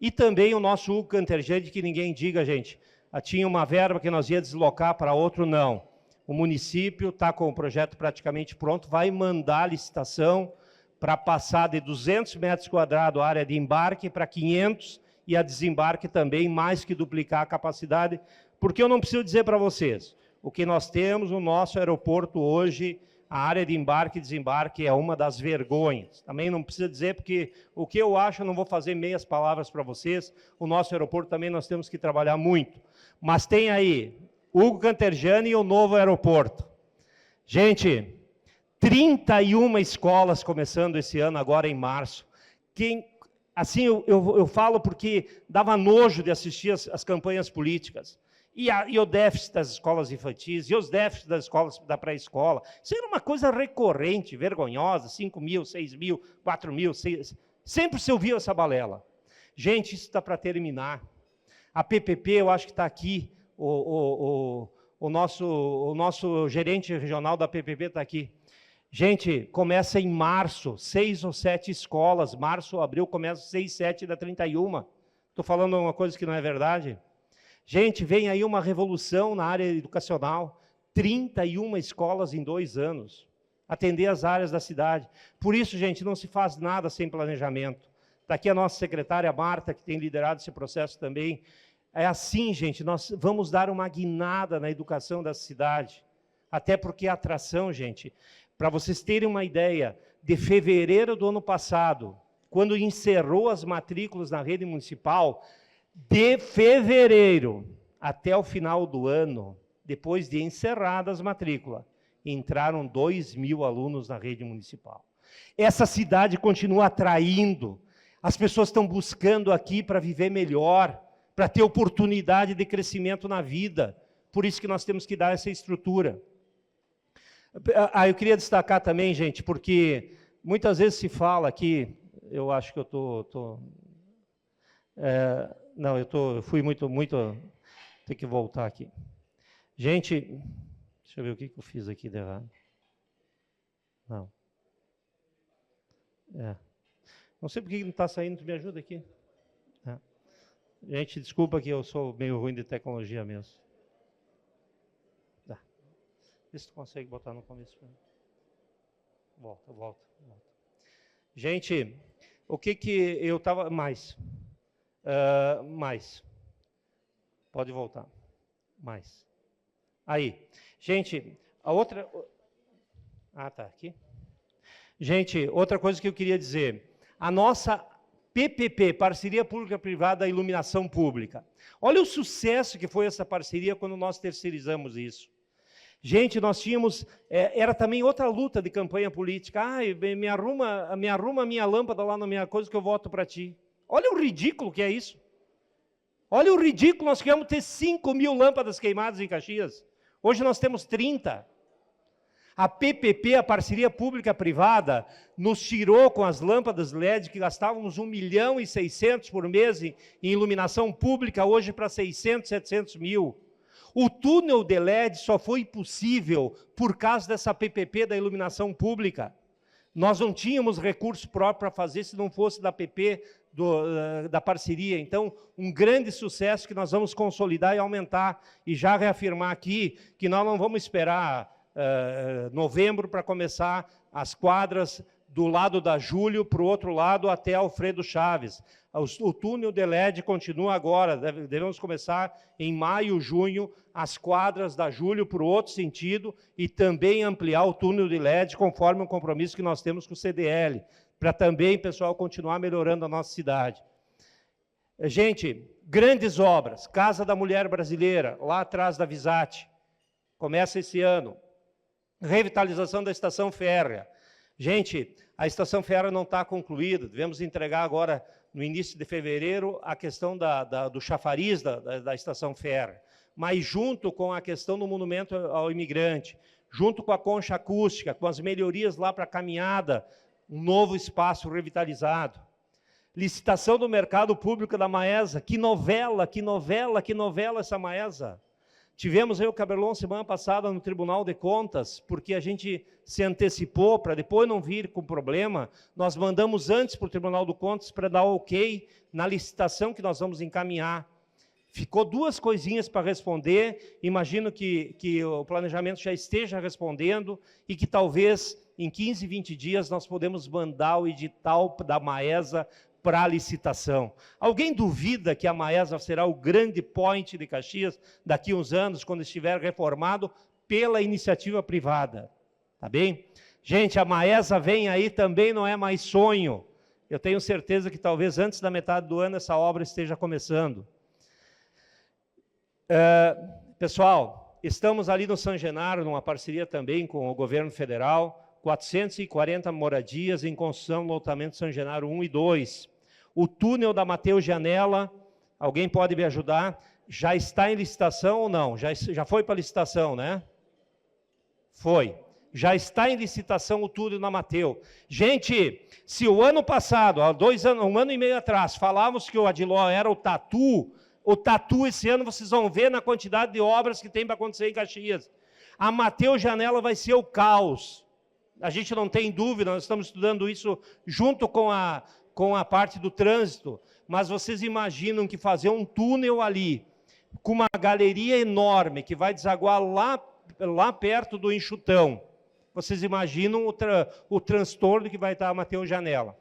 E também o nosso Hugo Cantergente, que ninguém diga, gente, tinha uma verba que nós ia deslocar para outro, não. O município está com o projeto praticamente pronto, vai mandar a licitação para passar de 200 metros quadrados a área de embarque para 500 e a desembarque também, mais que duplicar a capacidade, porque eu não preciso dizer para vocês, o que nós temos no nosso aeroporto hoje, a área de embarque e desembarque é uma das vergonhas. Também não precisa dizer, porque o que eu acho, eu não vou fazer meias palavras para vocês, o nosso aeroporto também nós temos que trabalhar muito. Mas tem aí Hugo Cantergiani e o novo aeroporto. Gente, 31 escolas começando esse ano, agora em março. Assim, eu falo porque dava nojo de assistir as campanhas políticas. E o déficit das escolas infantis, e os déficits das escolas da pré-escola. Isso era uma coisa recorrente, vergonhosa, 5 mil, 6 mil, 4 mil, 6... Sempre se ouvia essa balela. Gente, isso está para terminar. A PPP, eu acho que está aqui, o nosso gerente regional da PPP está aqui. Gente, começa em março, 6 ou 7 escolas, março, abril, começa 6, 7 da 31. Estou falando uma coisa que não é verdade? Gente, vem aí uma revolução na área educacional, 31 escolas em 2 anos, atender as áreas da cidade. Por isso, gente, não se faz nada sem planejamento. Está aqui a nossa secretária Marta, que tem liderado esse processo também. É assim, gente, nós vamos dar uma guinada na educação da cidade, até porque a atração, gente, para vocês terem uma ideia, de fevereiro do ano passado, quando encerrou as matrículas na rede municipal, de fevereiro até o final do ano, depois de encerradas as matrículas, entraram 2.000 alunos na rede municipal. Essa cidade continua atraindo, as pessoas estão buscando aqui para viver melhor, para ter oportunidade de crescimento na vida, por isso que nós temos que dar essa estrutura. Eu queria destacar também, gente, porque muitas vezes se fala aqui, eu acho que eu fui muito, tenho que voltar aqui. Gente, deixa eu ver o que eu fiz aqui de errado. Não. Não sei por que não está saindo, tu me ajuda aqui. Gente, desculpa que eu sou meio ruim de tecnologia mesmo. Vê se tu consegue botar no começo. Volta. Gente, o que eu estava... Mais. Pode voltar. Mais. Aí. Gente, a outra... tá aqui. Gente, outra coisa que eu queria dizer. A nossa PPP, Parceria Pública-Privada da Iluminação Pública. Olha o sucesso que foi essa parceria quando nós terceirizamos isso. Gente, nós tínhamos, era também outra luta de campanha política. Me arruma a minha lâmpada lá na minha coisa que eu voto para ti. Olha o ridículo que é isso. Olha o ridículo, nós queremos ter 5.000 lâmpadas queimadas em Caxias. Hoje nós temos 30. A PPP, a Parceria Pública-Privada, nos tirou com as lâmpadas LED, que gastávamos 1.600.000 por mês em iluminação pública, hoje para 600, 700 mil. O túnel de LED só foi possível por causa dessa PPP da iluminação pública. Nós não tínhamos recurso próprio para fazer se não fosse da PP, da parceria. Então, um grande sucesso que nós vamos consolidar e aumentar, e já reafirmar aqui que nós não vamos esperar novembro para começar as quadras do lado da Júlio para o outro lado até Alfredo Chaves. O túnel de LED continua agora, devemos começar em maio, junho, as quadras da Júlio para o outro sentido e também ampliar o túnel de LED conforme o compromisso que nós temos com o CDL, para também, pessoal, continuar melhorando a nossa cidade. Gente, grandes obras, Casa da Mulher Brasileira, lá atrás da Visate, começa esse ano. Revitalização da estação férrea. Gente, a estação férrea não está concluída, devemos entregar agora, no início de fevereiro, a questão do chafariz da estação férrea, mas junto com a questão do monumento ao imigrante, junto com a concha acústica, com as melhorias lá para a caminhada, um novo espaço revitalizado. Licitação do mercado público da Maesa, que novela essa Maesa. Tivemos aí o Cabelon semana passada no Tribunal de Contas, porque a gente se antecipou para depois não vir com problema. Nós mandamos antes para o Tribunal de Contas para dar ok na licitação que nós vamos encaminhar. Ficou 2 coisinhas para responder, imagino que o planejamento já esteja respondendo e que talvez em 15, 20 dias nós podemos mandar o edital da Maesa para a licitação. Alguém duvida que a Maesa será o grande point de Caxias daqui a uns anos, quando estiver reformado pela iniciativa privada? tá bem? Gente, a Maesa vem aí, também não é mais sonho. Eu tenho certeza que talvez antes da metade do ano essa obra esteja começando. Pessoal, estamos ali no São Genaro, numa parceria também com o governo federal, 440 moradias em construção no lotamento São Genaro 1 e 2. O túnel da Mateus Janela, alguém pode me ajudar? Já está em licitação ou não? Já foi para licitação, né? Foi. Já está em licitação o túnel na Mateus. Gente, se o ano passado, há 2 anos, 1 ano e meio atrás, falávamos que o Adiló era o Tatu esse ano vocês vão ver na quantidade de obras que tem para acontecer em Caxias. A Mateus Janela vai ser o caos. A gente não tem dúvida, nós estamos estudando isso junto com a parte do trânsito, mas vocês imaginam que fazer um túnel ali, com uma galeria enorme, que vai desaguar lá perto do Enxutão, vocês imaginam o transtorno que vai estar a Mateus Janela.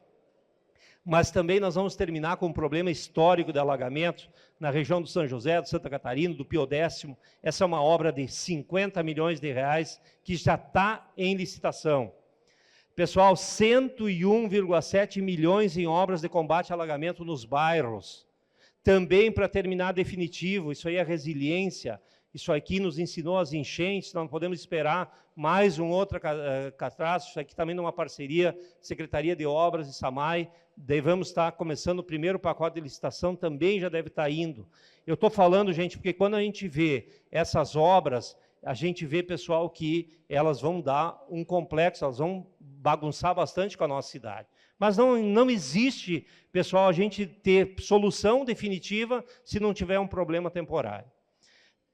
Mas também nós vamos terminar com um problema histórico de alagamento na região do São José, do Santa Catarina, do Pio X. Essa é uma obra de 50 milhões de reais que já está em licitação. Pessoal, 101,7 milhões em obras de combate ao alagamento nos bairros. Também para terminar definitivo, isso aí é resiliência, isso aqui nos ensinou as enchentes, não podemos esperar mais um outro catástrofe, isso aqui também numa parceria, Secretaria de Obras e SAMAI, devemos estar começando o primeiro pacote de licitação, também já deve estar indo. Eu estou falando, gente, porque quando a gente vê essas obras, a gente vê, pessoal, que elas vão dar um complexo, elas vão bagunçar bastante com a nossa cidade. Mas não existe, pessoal, a gente ter solução definitiva se não tiver um problema temporário.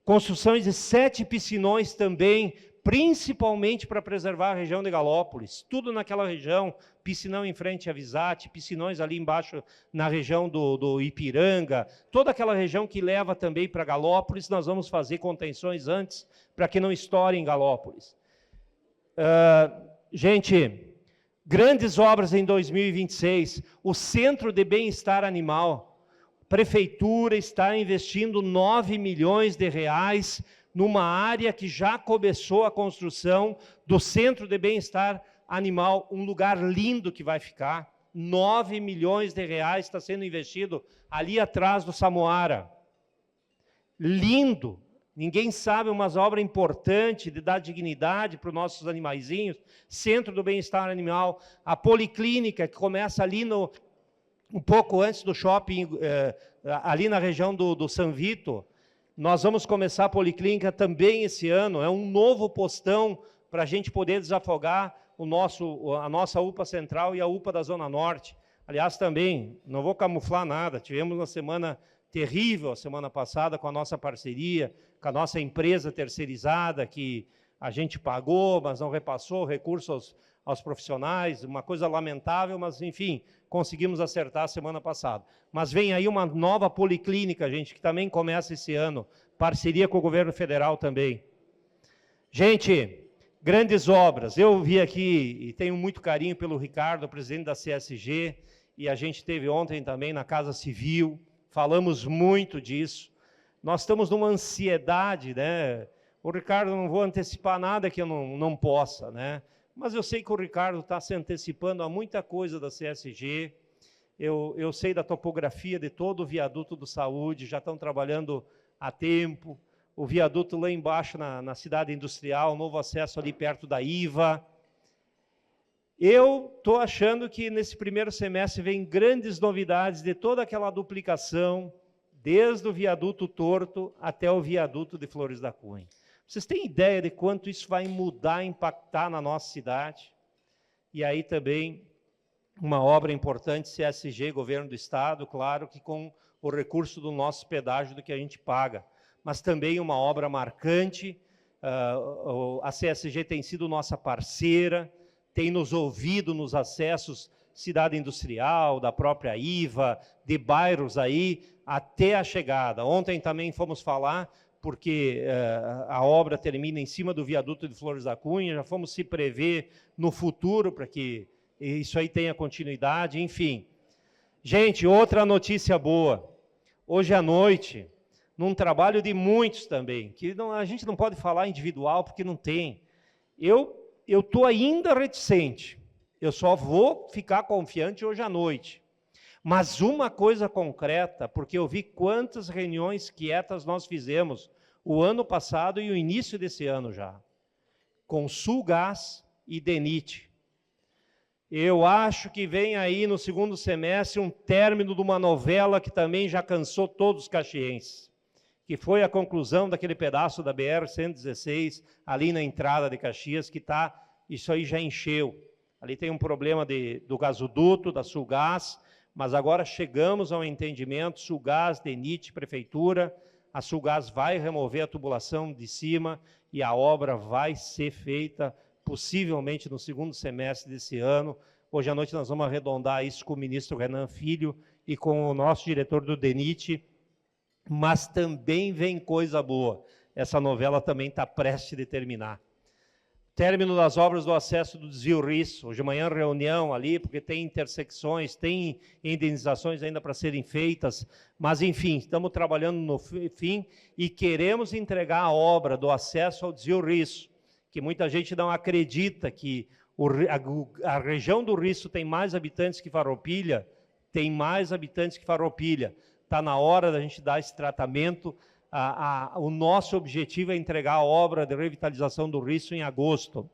Construções de 7 piscinões também, principalmente para preservar a região de Galópolis. Tudo naquela região, piscinão em frente a Visate, piscinões ali embaixo na região do Ipiranga, toda aquela região que leva também para Galópolis, nós vamos fazer contenções antes, para que não estoure em Galópolis. Gente, grandes obras em 2026, o Centro de Bem-Estar Animal. Prefeitura está investindo 9 milhões de reais numa área que já começou a construção do Centro de Bem-Estar Animal, um lugar lindo que vai ficar. 9 milhões de reais está sendo investido ali atrás do Samoara. Lindo. Ninguém sabe, uma obra importante de dar dignidade para os nossos animaizinhos. Centro do Bem-Estar Animal, a Policlínica, que começa ali um pouco antes do shopping, ali na região do São Vito. Nós vamos começar a Policlínica também esse ano, é um novo postão para a gente poder desafogar a nossa UPA Central e a UPA da Zona Norte. Aliás, também, não vou camuflar nada, tivemos uma semana terrível a semana passada com a nossa parceria, com a nossa empresa terceirizada, que a gente pagou, mas não repassou recursos aos profissionais, uma coisa lamentável, mas, enfim, conseguimos acertar a semana passada. Mas vem aí uma nova policlínica, gente, que também começa esse ano, parceria com o governo federal também. Gente, grandes obras. Eu vi aqui, e tenho muito carinho pelo Ricardo, presidente da CSG, e a gente teve ontem também na Casa Civil, falamos muito disso. Nós estamos numa ansiedade, né? O Ricardo, não vou antecipar nada que eu não possa, né? Mas eu sei que o Ricardo está se antecipando a muita coisa da CSG, eu sei da topografia de todo o viaduto do Saúde, já estão trabalhando há tempo, o viaduto lá embaixo na cidade industrial, novo acesso ali perto da IVA. Eu estou achando que nesse primeiro semestre vem grandes novidades de toda aquela duplicação, desde o viaduto Torto até o viaduto de Flores da Cunha. Vocês têm ideia de quanto isso vai mudar, impactar na nossa cidade? E aí também uma obra importante, CSG, Governo do Estado, claro que com o recurso do nosso pedágio do que a gente paga, mas também uma obra marcante. A CSG tem sido nossa parceira, tem nos ouvido nos acessos cidade industrial, da própria IVA, de bairros aí, até a chegada. Ontem também fomos falar, porque a obra termina em cima do viaduto de Flores da Cunha, já fomos se prever no futuro para que isso aí tenha continuidade, enfim. Gente, outra notícia boa. Hoje à noite, num trabalho de muitos também, que a gente não pode falar individual porque não tem. Eu eu estou ainda reticente. Eu só vou ficar confiante hoje à noite. Mas uma coisa concreta, porque eu vi quantas reuniões quietas nós fizemos o ano passado e o início desse ano já, com Sulgás e DENIT. Eu acho que vem aí no segundo semestre um término de uma novela que também já cansou todos os caxienses, que foi a conclusão daquele pedaço da BR-116, ali na entrada de Caxias, que isso aí já encheu. Ali tem um problema do gasoduto, da Sulgás, mas agora chegamos a um entendimento, Sulgás, DENIT, Prefeitura, a Sulgás vai remover a tubulação de cima e a obra vai ser feita possivelmente no segundo semestre desse ano. Hoje à noite nós vamos arredondar isso com o ministro Renan Filho e com o nosso diretor do DENIT, mas também vem coisa boa. Essa novela também está prestes a terminar. Término das obras do acesso do desvio Risso. Hoje de manhã reunião ali, porque tem intersecções, tem indenizações ainda para serem feitas, mas enfim, estamos trabalhando no fim e queremos entregar a obra do acesso ao desvio Risso, que muita gente não acredita que a região do Risso tem mais habitantes que Farroupilha, tem mais habitantes que Farroupilha. Está na hora da gente dar esse tratamento. O nosso objetivo é entregar a obra de revitalização do Risso em agosto.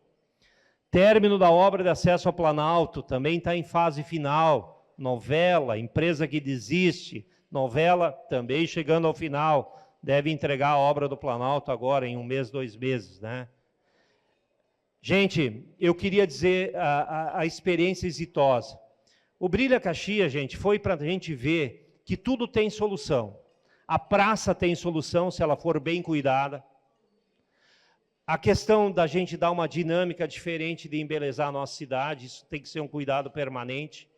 Término da obra de acesso ao Planalto, também está em fase final. Novela, empresa que desiste, novela também chegando ao final. Deve entregar a obra do Planalto agora em 1 mês, 2 meses, né? Gente, eu queria dizer a experiência exitosa. O Brilha Caxias, gente, foi para a gente ver que tudo tem solução. A praça tem solução se ela for bem cuidada. A questão da gente dar uma dinâmica diferente de embelezar a nossa cidade, isso tem que ser um cuidado permanente.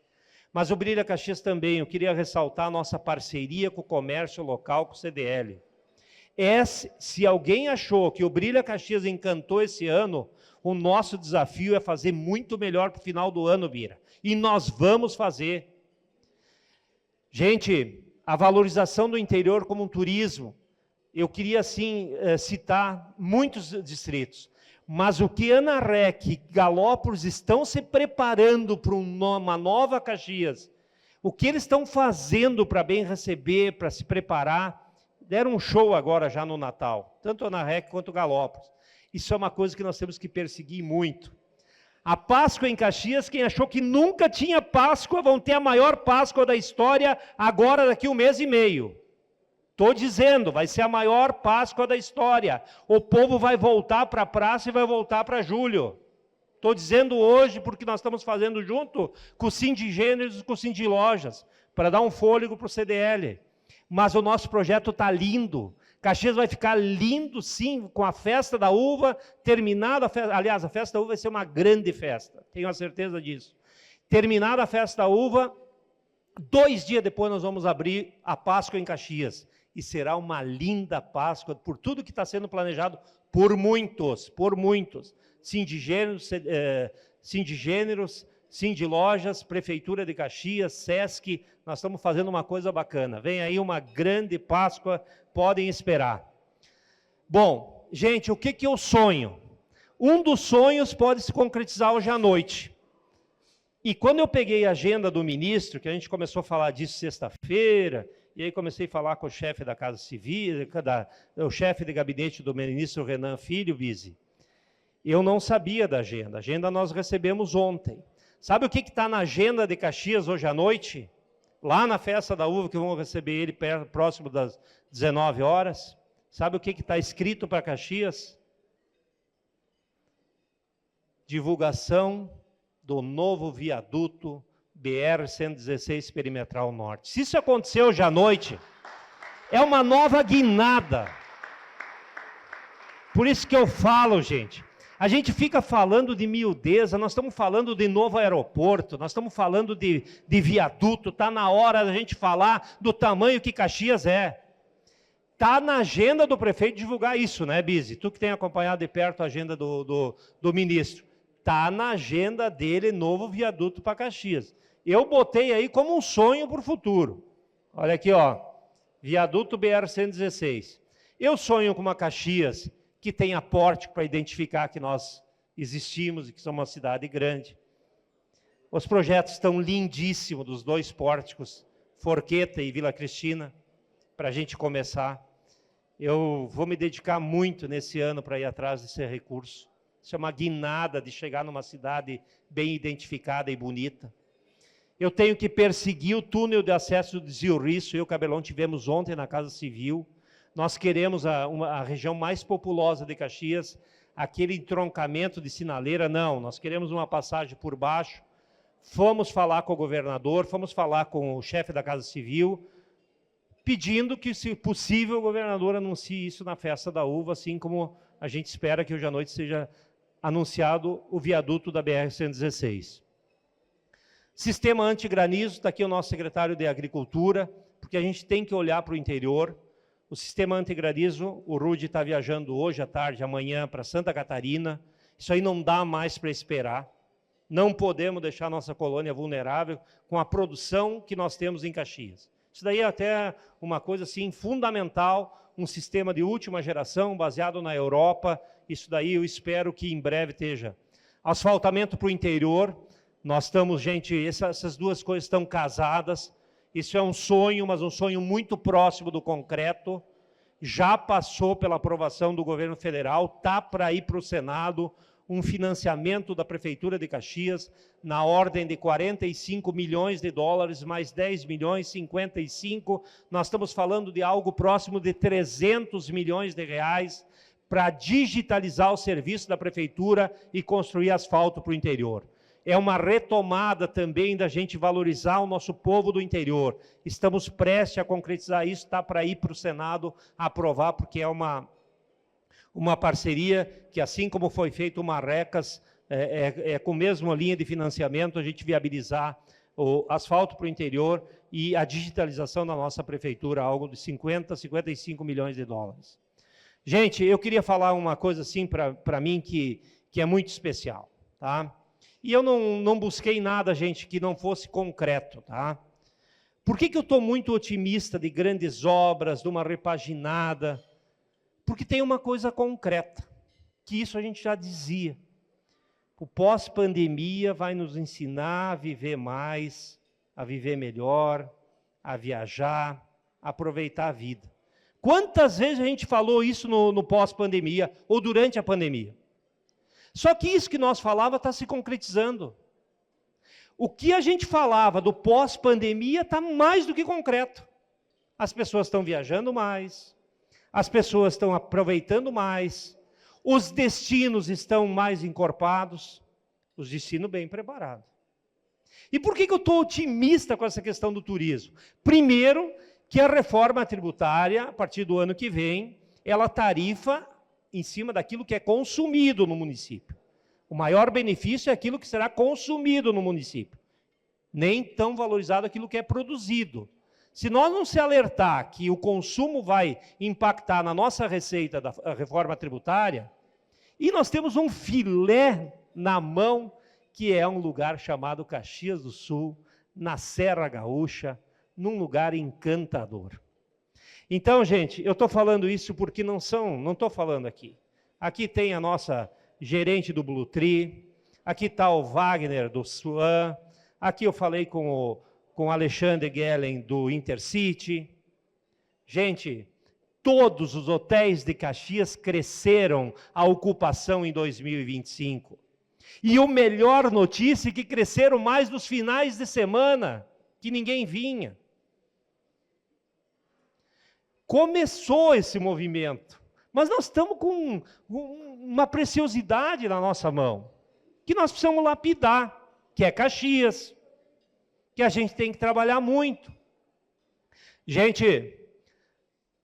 Mas o Brilha Caxias também, eu queria ressaltar a nossa parceria com o comércio local, com o CDL. Se alguém achou que o Brilha Caxias encantou esse ano, o nosso desafio é fazer muito melhor para o final do ano, Bira. E nós vamos fazer. Gente, a valorização do interior como um turismo, eu queria, assim, citar muitos distritos, mas o que Ana Rec e Galópolis estão se preparando para uma nova Caxias, o que eles estão fazendo para bem receber, para se preparar, deram um show agora já no Natal, tanto Ana Rec quanto Galópolis. Isso é uma coisa que nós temos que perseguir muito. A Páscoa em Caxias, quem achou que nunca tinha Páscoa, vão ter a maior Páscoa da história agora daqui 1 mês e meio. Estou dizendo, vai ser a maior Páscoa da história. O povo vai voltar para a praça e vai voltar para julho. Estou dizendo hoje porque nós estamos fazendo junto com o Sindigêneros e com o Sindilojas, para dar um fôlego para o CDL. Mas o nosso projeto está lindo. Caxias vai ficar lindo, sim, com a festa da uva, terminada a festa, aliás, a festa da uva vai ser uma grande festa, tenho a certeza disso. Terminada a festa da uva, 2 dias depois nós vamos abrir a Páscoa em Caxias, e será uma linda Páscoa, por tudo que está sendo planejado por muitos, Sindigêneros, Sindilojas, Prefeitura de Caxias, Sesc, nós estamos fazendo uma coisa bacana. Vem aí uma grande Páscoa, podem esperar. Bom, gente, o que eu sonho? Um dos sonhos pode se concretizar hoje à noite. E quando eu peguei a agenda do ministro, que a gente começou a falar disso sexta-feira, e aí comecei a falar com o chefe da Casa Civil, o chefe de gabinete do ministro Renan Filho, Bise, eu não sabia da agenda. A agenda nós recebemos ontem. Sabe o que está na agenda de Caxias hoje à noite? Lá na festa da uva, que vamos receber ele próximo das 19 horas. Sabe o que está escrito para Caxias? Divulgação do novo viaduto BR-116 Perimetral Norte. Se isso acontecer hoje à noite, é uma nova guinada. Por isso que eu falo, gente, a gente fica falando de miudeza, nós estamos falando de novo aeroporto, nós estamos falando de viaduto, está na hora da gente falar do tamanho que Caxias é. Está na agenda do prefeito divulgar isso, né, Bise? Tu que tem acompanhado de perto a agenda do ministro. Está na agenda dele novo viaduto para Caxias. Eu botei aí como um sonho para o futuro. Olha aqui, ó, viaduto BR-116. Eu sonho com uma Caxias que tenha pórtico para identificar que nós existimos e que somos uma cidade grande. Os projetos estão lindíssimos dos 2 pórticos, Forqueta e Vila Cristina, para a gente começar. Eu vou me dedicar muito nesse ano para ir atrás desse recurso. Isso é uma guinada de chegar numa cidade bem identificada e bonita. Eu tenho que perseguir o túnel de acesso do Zio Risso. Eu e o Cabelão tivemos ontem na Casa Civil. Nós queremos a região mais populosa de Caxias, aquele entroncamento de sinaleira, não. Nós queremos uma passagem por baixo. Fomos falar com o governador, fomos falar com o chefe da Casa Civil, pedindo que, se possível, o governador anuncie isso na Festa da Uva, assim como a gente espera que hoje à noite seja anunciado o viaduto da BR-116. Sistema antigranizo, está aqui o nosso secretário de Agricultura, porque a gente tem que olhar para o interior. O sistema antigranizo, o Rudy está viajando hoje à tarde, amanhã, para Santa Catarina. Isso aí não dá mais para esperar. Não podemos deixar nossa colônia vulnerável com a produção que nós temos em Caxias. Isso daí é até uma coisa assim fundamental, um sistema de última geração, baseado na Europa. Isso daí eu espero que em breve esteja. Asfaltamento para o interior. Nós estamos, gente, essas 2 coisas estão casadas. Isso é um sonho, mas um sonho muito próximo do concreto. Já passou pela aprovação do governo federal, está para ir para o Senado um financiamento da Prefeitura de Caxias na ordem de 45 milhões de dólares, mais 10 milhões, 55. Nós estamos falando de algo próximo de 300 milhões de reais para digitalizar o serviço da Prefeitura e construir asfalto para o interior. É uma retomada também da gente valorizar o nosso povo do interior. Estamos prestes a concretizar isso, está para ir para o Senado aprovar, porque é uma parceria que, assim como foi feito o Marrecas, com a mesma linha de financiamento, a gente viabilizar o asfalto para o interior e a digitalização da nossa prefeitura, algo de 50, 55 milhões de dólares. Gente, eu queria falar uma coisa assim para mim que é muito especial, tá? E eu não busquei nada, gente, que não fosse concreto, tá? Por que eu estou muito otimista de grandes obras, de uma repaginada? Porque tem uma coisa concreta, que isso a gente já dizia. O pós-pandemia vai nos ensinar a viver mais, a viver melhor, a viajar, a aproveitar a vida. Quantas vezes a gente falou isso no pós-pandemia ou durante a pandemia? Só que isso que nós falávamos está se concretizando. O que a gente falava do pós-pandemia está mais do que concreto. As pessoas estão viajando mais, as pessoas estão aproveitando mais, os destinos estão mais encorpados, os destinos bem preparados. E por que eu estou otimista com essa questão do turismo? Primeiro, que a reforma tributária, a partir do ano que vem, ela tarifa em cima daquilo que é consumido no município. O maior benefício é aquilo que será consumido no município, nem tão valorizado aquilo que é produzido. Se nós não se alertar que o consumo vai impactar na nossa receita da reforma tributária, e nós temos um filé na mão, que é um lugar chamado Caxias do Sul, na Serra Gaúcha, num lugar encantador. Então, gente, eu estou falando isso porque não estou falando aqui. Aqui tem a nossa gerente do Blue Tree, aqui está o Wagner do Swan, aqui eu falei com o Alexandre Gellen do Intercity. Gente, todos os hotéis de Caxias cresceram a ocupação em 2025. E a melhor notícia é que cresceram mais nos finais de semana, que ninguém vinha. Começou esse movimento, mas nós estamos com uma preciosidade na nossa mão, que nós precisamos lapidar, que é Caxias, que a gente tem que trabalhar muito. Gente,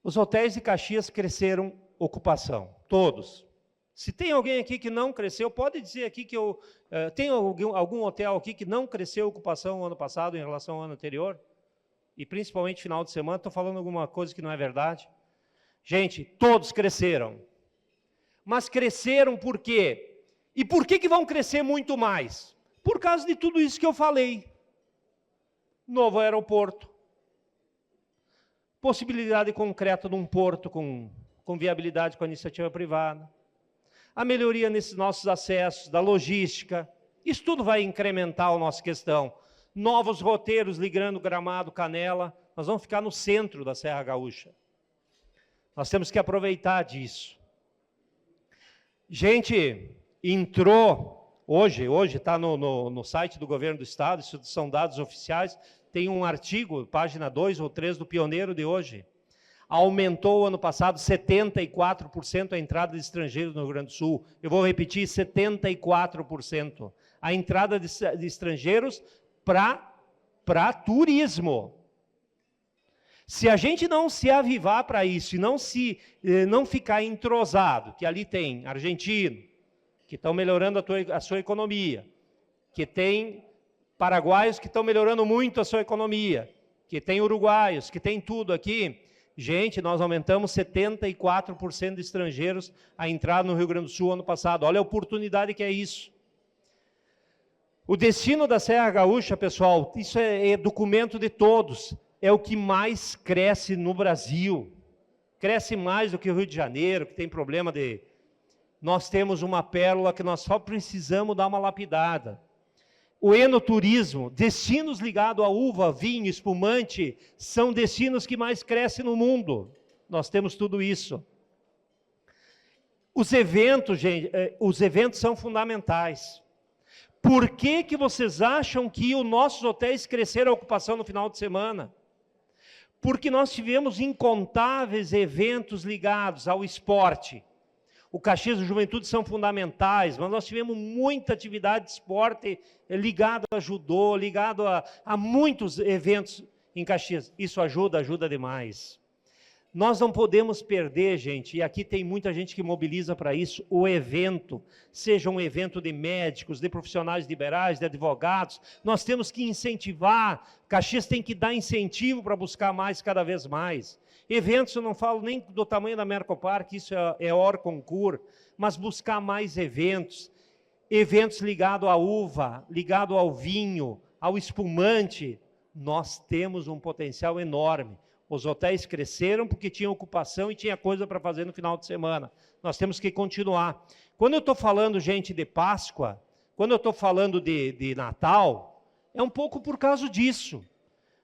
os hotéis de Caxias cresceram ocupação, todos. Se tem alguém aqui que não cresceu, pode dizer aqui que tem algum hotel aqui que não cresceu ocupação no ano passado em relação ao ano anterior? E principalmente final de semana, estou falando alguma coisa que não é verdade? Gente, todos cresceram. Mas cresceram por quê? E por que vão crescer muito mais? Por causa de tudo isso que eu falei. Novo aeroporto. Possibilidade concreta de um porto com viabilidade com a iniciativa privada. a melhoria nesses nossos acessos, da logística. Isso tudo vai incrementar a nossa questão. Novos roteiros ligando Gramado, Canela. Nós vamos ficar no centro da Serra Gaúcha. Nós temos que aproveitar disso. Gente, entrou, hoje está no site do Governo do Estado, isso são dados oficiais, tem um artigo, página 2 ou 3 do Pioneiro de hoje. Aumentou ano passado 74% a entrada de estrangeiros no Rio Grande do Sul. Eu vou repetir, 74%. A entrada de estrangeiros para turismo. Se a gente não se avivar para isso e não ficar entrosado, que ali tem argentino, que estão melhorando a sua economia, que tem paraguaios que estão melhorando muito a sua economia, que tem uruguaios, que tem tudo aqui. Gente, nós aumentamos 74% de estrangeiros a entrar no Rio Grande do Sul ano passado. Olha a oportunidade que é isso. O destino da Serra Gaúcha, pessoal, isso é documento de todos. É o que mais cresce no Brasil. Cresce mais do que o Rio de Janeiro, que tem problema de... Nós temos uma pérola que nós só precisamos dar uma lapidada. O enoturismo, destinos ligados a uva, vinho, espumante, são destinos que mais crescem no mundo. Nós temos tudo isso. Os eventos, gente, os eventos são fundamentais. Por que vocês acham que os nossos hotéis cresceram a ocupação no final de semana? Porque nós tivemos incontáveis eventos ligados ao esporte. O Caxias do Juventude são fundamentais, mas nós tivemos muita atividade de esporte ligado a judô, ligado a muitos eventos em Caxias. Isso ajuda demais. Nós não podemos perder, gente, e aqui tem muita gente que mobiliza para isso, o evento, seja um evento de médicos, de profissionais liberais, de advogados, nós temos que incentivar, Caxias tem que dar incentivo para buscar mais, cada vez mais. Eventos, eu não falo nem do tamanho da Mercopar, que isso é hors concurso, mas buscar mais eventos, eventos ligados à uva, ligados ao vinho, ao espumante, nós temos um potencial enorme. Os hotéis cresceram porque tinham ocupação e tinha coisa para fazer no final de semana. Nós temos que continuar. Quando eu estou falando, gente, de Páscoa, quando eu estou falando de Natal, é um pouco por causa disso.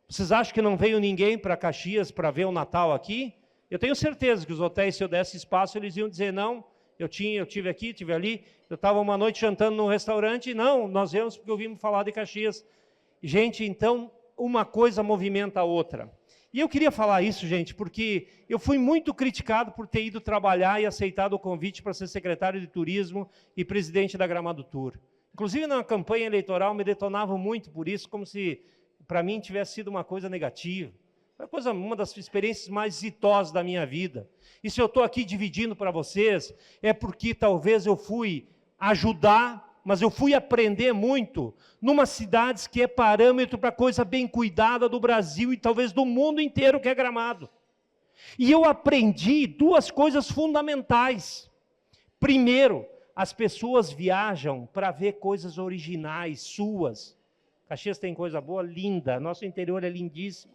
Vocês acham que não veio ninguém para Caxias para ver o Natal aqui? Eu tenho certeza que os hotéis, se eu desse espaço, eles iam dizer, não, eu tive aqui, tive ali, eu estava uma noite jantando num restaurante, não, nós viemos porque ouvimos falar de Caxias. Gente, então, uma coisa movimenta a outra. E eu queria falar isso, gente, porque eu fui muito criticado por ter ido trabalhar e aceitado o convite para ser secretário de Turismo e presidente da Gramado Tour. Inclusive, na campanha eleitoral, me detonavam muito por isso, como se, para mim, tivesse sido uma coisa negativa. Foi uma das experiências mais exitosas da minha vida. E se eu estou aqui dividindo para vocês, é porque talvez eu fui ajudar, mas eu fui aprender muito numa cidade que é parâmetro para coisa bem cuidada do Brasil e talvez do mundo inteiro, que é Gramado. E eu aprendi duas coisas fundamentais. Primeiro, as pessoas viajam para ver coisas originais, suas. Caxias tem coisa boa, linda, nosso interior é lindíssimo.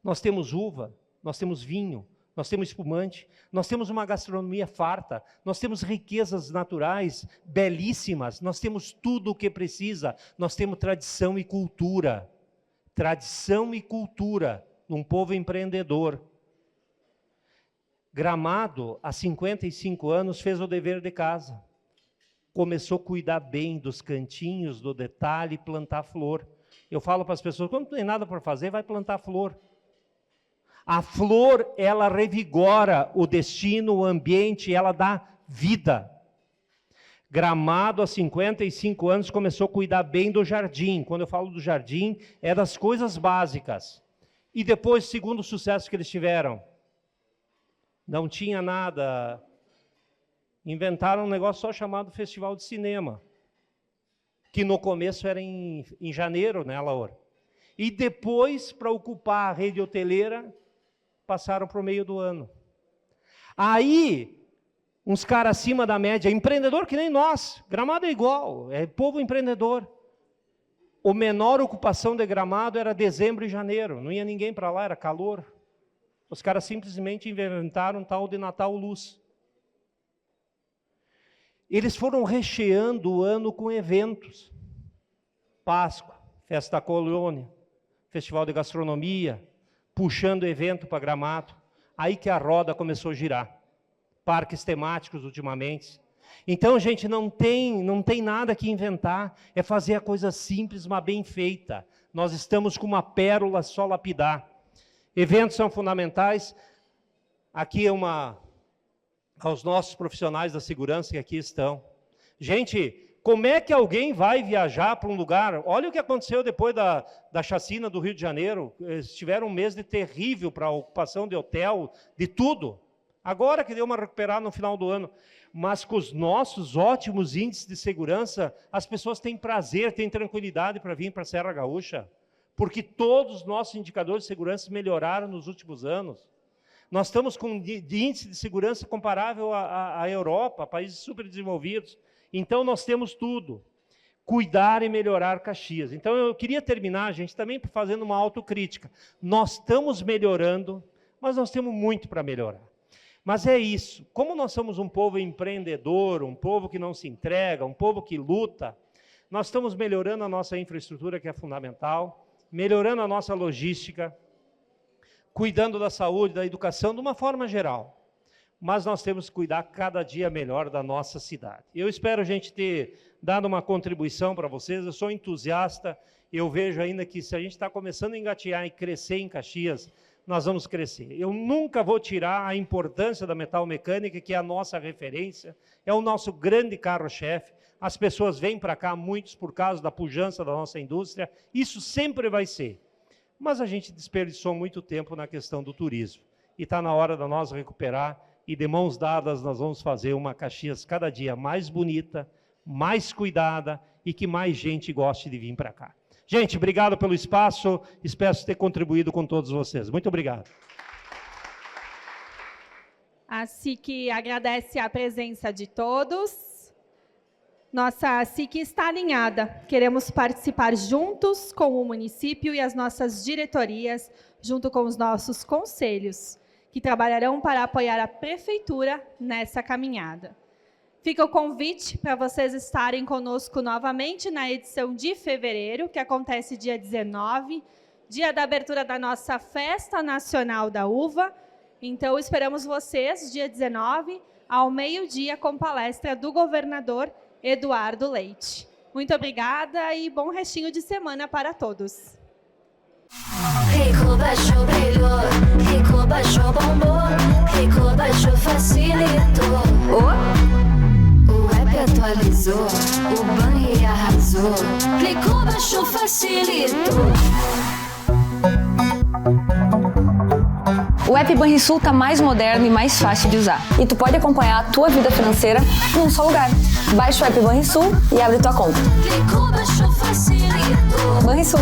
Nós temos uva, nós temos vinho, nós temos espumante, nós temos uma gastronomia farta, nós temos riquezas naturais belíssimas, nós temos tudo o que precisa, nós temos tradição e cultura. Tradição e cultura num povo empreendedor. Gramado, há 55 anos, fez o dever de casa. Começou a cuidar bem dos cantinhos, do detalhe, plantar flor. Eu falo para as pessoas, quando não tem nada para fazer, vai plantar flor. A flor, ela revigora o destino, o ambiente, ela dá vida. Gramado, há 55 anos, começou a cuidar bem do jardim. Quando eu falo do jardim, é das coisas básicas. E depois, segundo o sucesso que eles tiveram, não tinha nada. Inventaram um negócio só chamado Festival de Cinema, que no começo era em janeiro, né, Laura? E depois, para ocupar a rede hoteleira, passaram para o meio do ano. Aí, uns caras acima da média, empreendedor que nem nós, Gramado é igual, é povo empreendedor. O menor ocupação de Gramado era dezembro e janeiro, não ia ninguém para lá, era calor. Os caras simplesmente inventaram um tal de Natal Luz. eles foram recheando o ano com eventos. Páscoa, Festa da Colônia, Festival de Gastronomia, puxando evento para Gramado. Aí que a roda começou a girar. Parques temáticos ultimamente. Então, gente, não tem nada que inventar, é fazer a coisa simples, mas bem feita. Nós estamos com uma pérola só lapidar. Eventos são fundamentais. Aqui é aos nossos profissionais da segurança que aqui estão. Gente, como é que alguém vai viajar para um lugar? Olha o que aconteceu depois da chacina do Rio de Janeiro. Eles tiveram um mês de terrível para a ocupação de hotel, de tudo. Agora que deu uma recuperada no final do ano. Mas com os nossos ótimos índices de segurança, as pessoas têm prazer, têm tranquilidade para vir para a Serra Gaúcha. Porque todos os nossos indicadores de segurança melhoraram nos últimos anos. Nós estamos com índice de segurança comparável à Europa, a países super desenvolvidos. Então, nós temos tudo. Cuidar e melhorar Caxias. Então, eu queria terminar, gente, também fazendo uma autocrítica. Nós estamos melhorando, mas nós temos muito para melhorar. Mas é isso. Como nós somos um povo empreendedor, um povo que não se entrega, um povo que luta, nós estamos melhorando a nossa infraestrutura, que é fundamental, melhorando a nossa logística, cuidando da saúde, da educação, de uma forma geral. Mas nós temos que cuidar cada dia melhor da nossa cidade. Eu espero a gente ter dado uma contribuição para vocês. Eu sou entusiasta, eu vejo ainda que se a gente está começando a engatear e crescer em Caxias, nós vamos crescer. Eu nunca vou tirar a importância da Metal Mecânica, que é a nossa referência, é o nosso grande carro-chefe. As pessoas vêm para cá, muitos por causa da pujança da nossa indústria, isso sempre vai ser. Mas a gente desperdiçou muito tempo na questão do turismo. E está na hora de nós recuperar, e de mãos dadas nós vamos fazer uma Caxias cada dia mais bonita, mais cuidada, e que mais gente goste de vir para cá. Gente, obrigado pelo espaço, espero ter contribuído com todos vocês. Muito obrigado. A SIC agradece a presença de todos. Nossa SIC está alinhada. Queremos participar juntos com o município e as nossas diretorias, junto com os nossos conselhos, que trabalharão para apoiar a prefeitura nessa caminhada. Fica o convite para vocês estarem conosco novamente na edição de fevereiro, que acontece dia 19, dia da abertura da nossa Festa Nacional da Uva. Então, esperamos vocês, dia 19, ao meio-dia, com palestra do governador Eduardo Leite. Muito obrigada e bom restinho de semana para todos. Rico baixou, brilhou, rico baixou, bombou, rico baixou, facilitou. O app atualizou, o banho arrasou, clicou, baixou, facilitou. O app Banrisul tá mais moderno e mais fácil de usar. E tu pode acompanhar a tua vida financeira num só lugar. Baixa o app Banrisul e abre tua conta. Clicou, baixou, facilitou. Banrisul.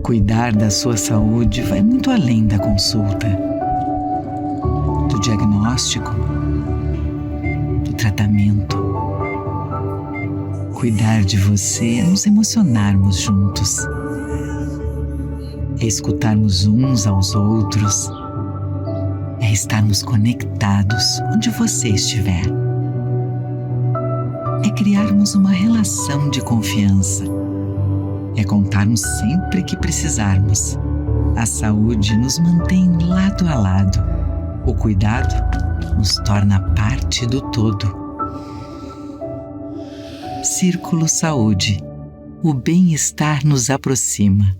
Cuidar da sua saúde vai muito além da consulta, do diagnóstico, do tratamento. Cuidar de você é nos emocionarmos juntos, é escutarmos uns aos outros, é estarmos conectados onde você estiver. É criarmos uma relação de confiança. É contarmos sempre que precisarmos. A saúde nos mantém lado a lado. O cuidado nos torna parte do todo. Círculo Saúde. O bem-estar nos aproxima.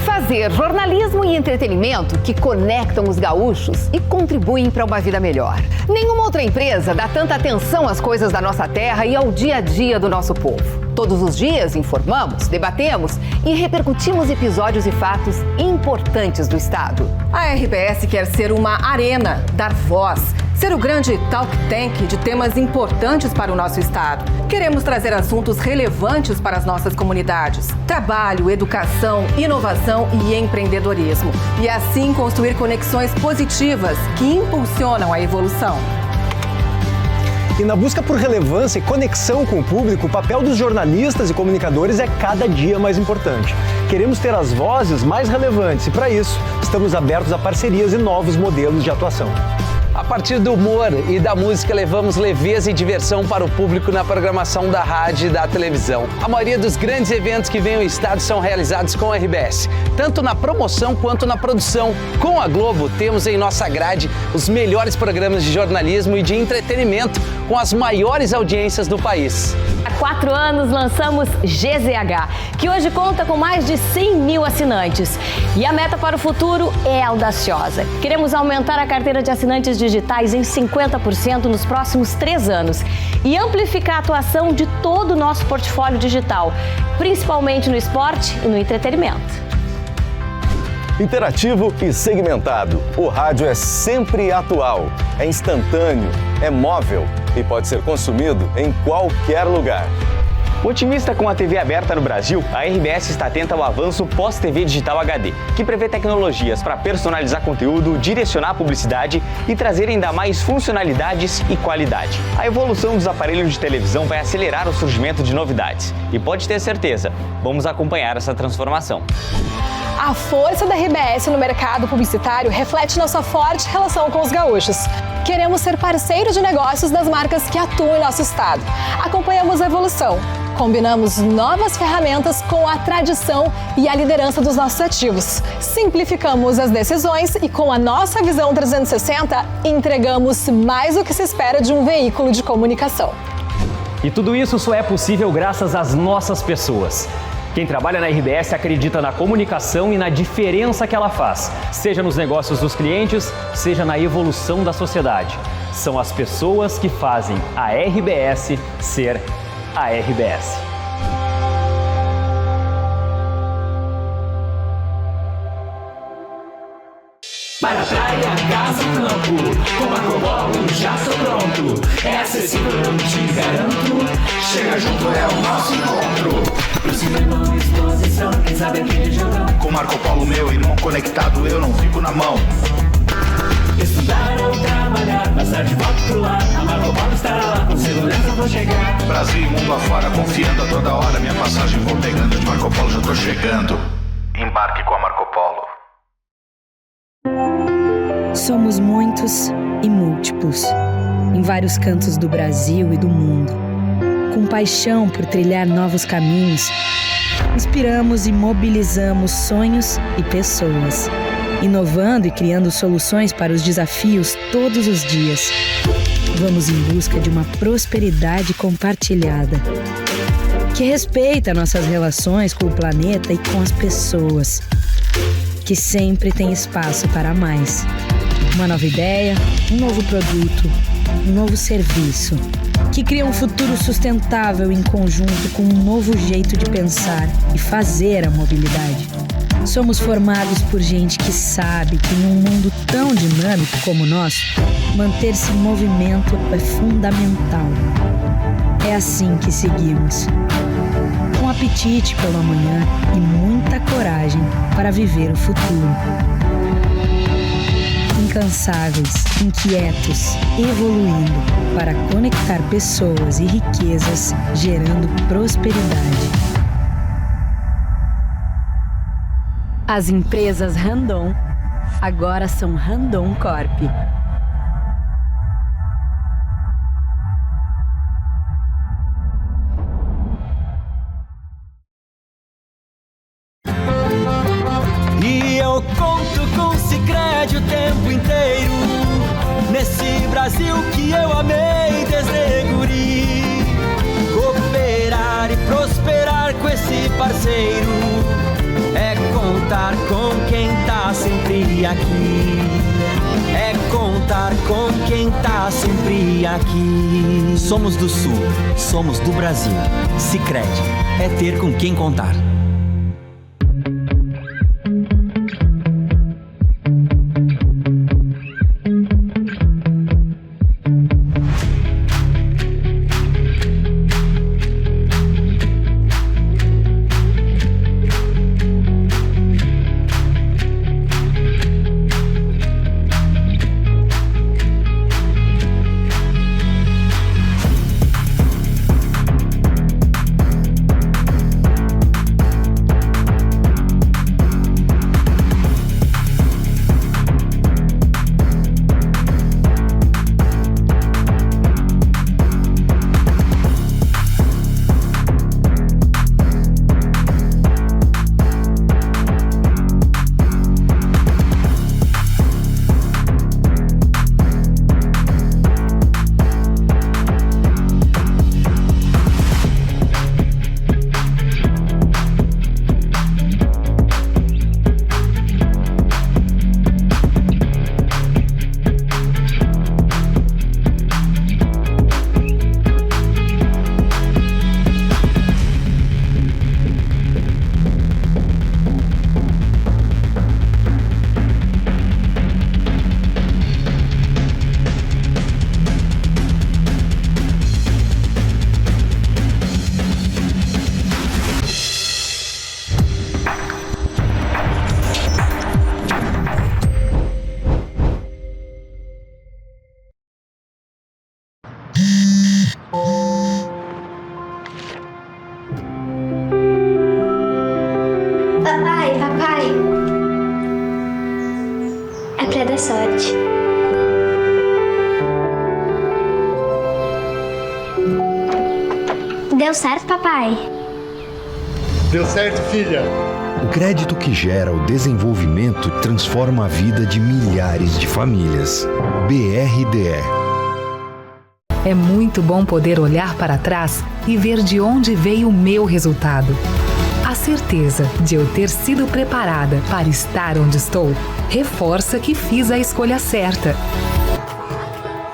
Fazer jornalismo e entretenimento que conectam os gaúchos e contribuem para uma vida melhor. Nenhuma outra empresa dá tanta atenção às coisas da nossa terra e ao dia a dia do nosso povo. Todos os dias informamos, debatemos e repercutimos episódios e fatos importantes do Estado. A RBS quer ser uma arena, dar voz, ser o grande talk tank de temas importantes para o nosso Estado. Queremos trazer assuntos relevantes para as nossas comunidades. Trabalho, educação, inovação e empreendedorismo. E assim construir conexões positivas que impulsionam a evolução. E na busca por relevância e conexão com o público, o papel dos jornalistas e comunicadores é cada dia mais importante. Queremos ter as vozes mais relevantes e, para isso, estamos abertos a parcerias e novos modelos de atuação. A partir do humor e da música, levamos leveza e diversão para o público na programação da rádio e da televisão. A maioria dos grandes eventos que vêm ao estado são realizados com a RBS, tanto na promoção quanto na produção. Com a Globo, temos em nossa grade os melhores programas de jornalismo e de entretenimento, com as maiores audiências do país. Há 4 anos lançamos GZH, que hoje conta com mais de 100 mil assinantes. E a meta para o futuro é audaciosa. Queremos aumentar a carteira de assinantes digitais em 50% nos próximos 3 anos e amplificar a atuação de todo o nosso portfólio digital, principalmente no esporte e no entretenimento. Interativo e segmentado. O rádio é sempre atual, é instantâneo, é móvel e pode ser consumido em qualquer lugar. Otimista com a TV aberta no Brasil, a RBS está atenta ao avanço pós-TV digital HD, que prevê tecnologias para personalizar conteúdo, direcionar a publicidade e trazer ainda mais funcionalidades e qualidade. A evolução dos aparelhos de televisão vai acelerar o surgimento de novidades. E pode ter certeza, vamos acompanhar essa transformação. A força da RBS no mercado publicitário reflete nossa forte relação com os gaúchos. Queremos ser parceiros de negócios das marcas que atuam em nosso estado. Acompanhamos a evolução. Combinamos novas ferramentas com a tradição e a liderança dos nossos ativos. Simplificamos as decisões e, com a nossa visão 360, entregamos mais do que se espera de um veículo de comunicação. E tudo isso só é possível graças às nossas pessoas. Quem trabalha na RBS acredita na comunicação e na diferença que ela faz, seja nos negócios dos clientes, seja na evolução da sociedade. São as pessoas que fazem a RBS ser a RBS. Para a praia, casa, campo, com Marcopolo já tô pronto. É acessível, eu te garanto. Chega junto, é o nosso encontro. Pro cinema, exposição, quem sabe aquele jogão. Com Marcopolo, meu irmão conectado, eu não fico na mão. Estudar ou trabalhar, mais tarde volto pro ar. A Marcopolo estará lá, com segurança vou chegar. Brasil e mundo afora, confiando a toda hora. Minha passagem vou pegando, de Marcopolo já tô chegando. Embarque com a Marcopolo. Somos muitos e múltiplos, em vários cantos do Brasil e do mundo. Com paixão por trilhar novos caminhos, inspiramos e mobilizamos sonhos e pessoas, inovando e criando soluções para os desafios todos os dias. Vamos em busca de uma prosperidade compartilhada, que respeita nossas relações com o planeta e com as pessoas, que sempre tem espaço para mais. Uma nova ideia, um novo produto, um novo serviço, que cria um futuro sustentável em conjunto com um novo jeito de pensar e fazer a mobilidade. Somos formados por gente que sabe que num mundo tão dinâmico como o nosso, manter-se em movimento é fundamental. É assim que seguimos, com apetite pelo amanhã e muita coragem para viver o futuro. Incansáveis, inquietos, evoluindo para conectar pessoas e riquezas, gerando prosperidade. As empresas Randon agora são Randon Corp. E eu conto com o Sicredi o tempo inteiro, nesse Brasil que eu amei desde guri. Cooperar e prosperar com esse parceiro é contar com quem tá sempre aqui. É contar com quem tá sempre aqui. Somos do Sul, somos do Brasil. Sicredi é ter com quem contar. Boa sorte. Deu certo, papai? Deu certo, filha. O crédito que gera o desenvolvimento transforma a vida de milhares de famílias. BRDE. É muito bom poder olhar para trás e ver de onde veio o meu resultado. A certeza de eu ter sido preparada para estar onde estou reforça que fiz a escolha certa.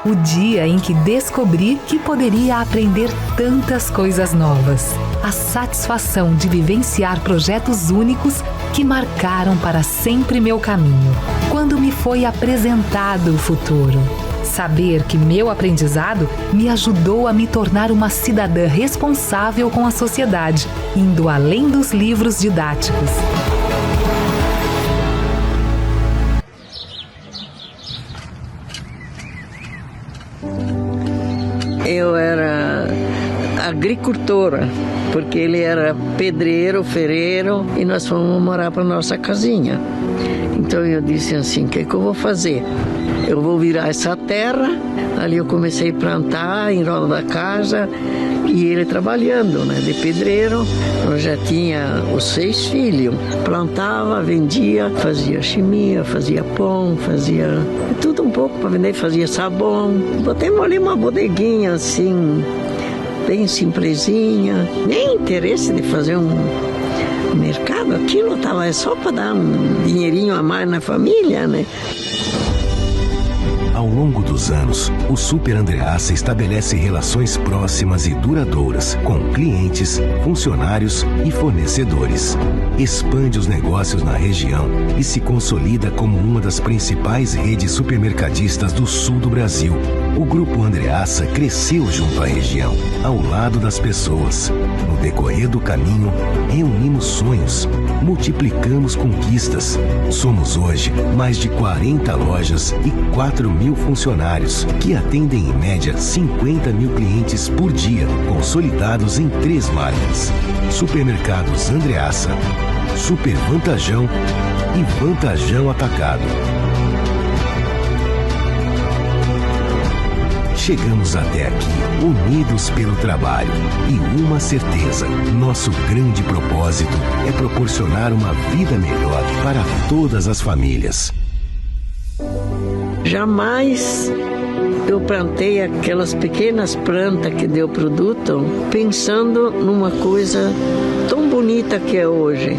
O dia em que descobri que poderia aprender tantas coisas novas. A satisfação de vivenciar projetos únicos que marcaram para sempre meu caminho. Quando me foi apresentado o futuro. Saber que meu aprendizado me ajudou a me tornar uma cidadã responsável com a sociedade, indo além dos livros didáticos. Eu era agricultora, porque ele era pedreiro, ferreiro, e nós fomos morar para nossa casinha. Então eu disse assim, o que eu vou fazer? Eu vou virar essa terra. Ali eu comecei a plantar em volta da casa, e ele trabalhando, né, de pedreiro. Eu já tinha os 6 filhos. Plantava, vendia, fazia chimia, fazia pão, fazia tudo um pouco para vender, fazia sabão. Botemos ali uma bodeguinha assim, bem simplesinha. Nem interesse de fazer um mercado, aquilo estava só para dar um dinheirinho a mais na família, né? Ao longo dos anos, o Super Andreassa estabelece relações próximas e duradouras com clientes, funcionários e fornecedores. Expande os negócios na região e se consolida como uma das principais redes supermercadistas do sul do Brasil. O Grupo Andreassa cresceu junto à região, ao lado das pessoas. No decorrer do caminho, reunimos sonhos, multiplicamos conquistas. Somos hoje mais de 40 lojas e 4.000 funcionários, que atendem em média 50.000 clientes por dia, consolidados em 3 marcas: Supermercados Andreassa, Super Vantajão e Vantajão Atacado. Chegamos até aqui unidos pelo trabalho e uma certeza: nosso grande propósito é proporcionar uma vida melhor para todas as famílias. Jamais eu plantei aquelas pequenas plantas que deu produto pensando numa coisa tão bonita que é hoje.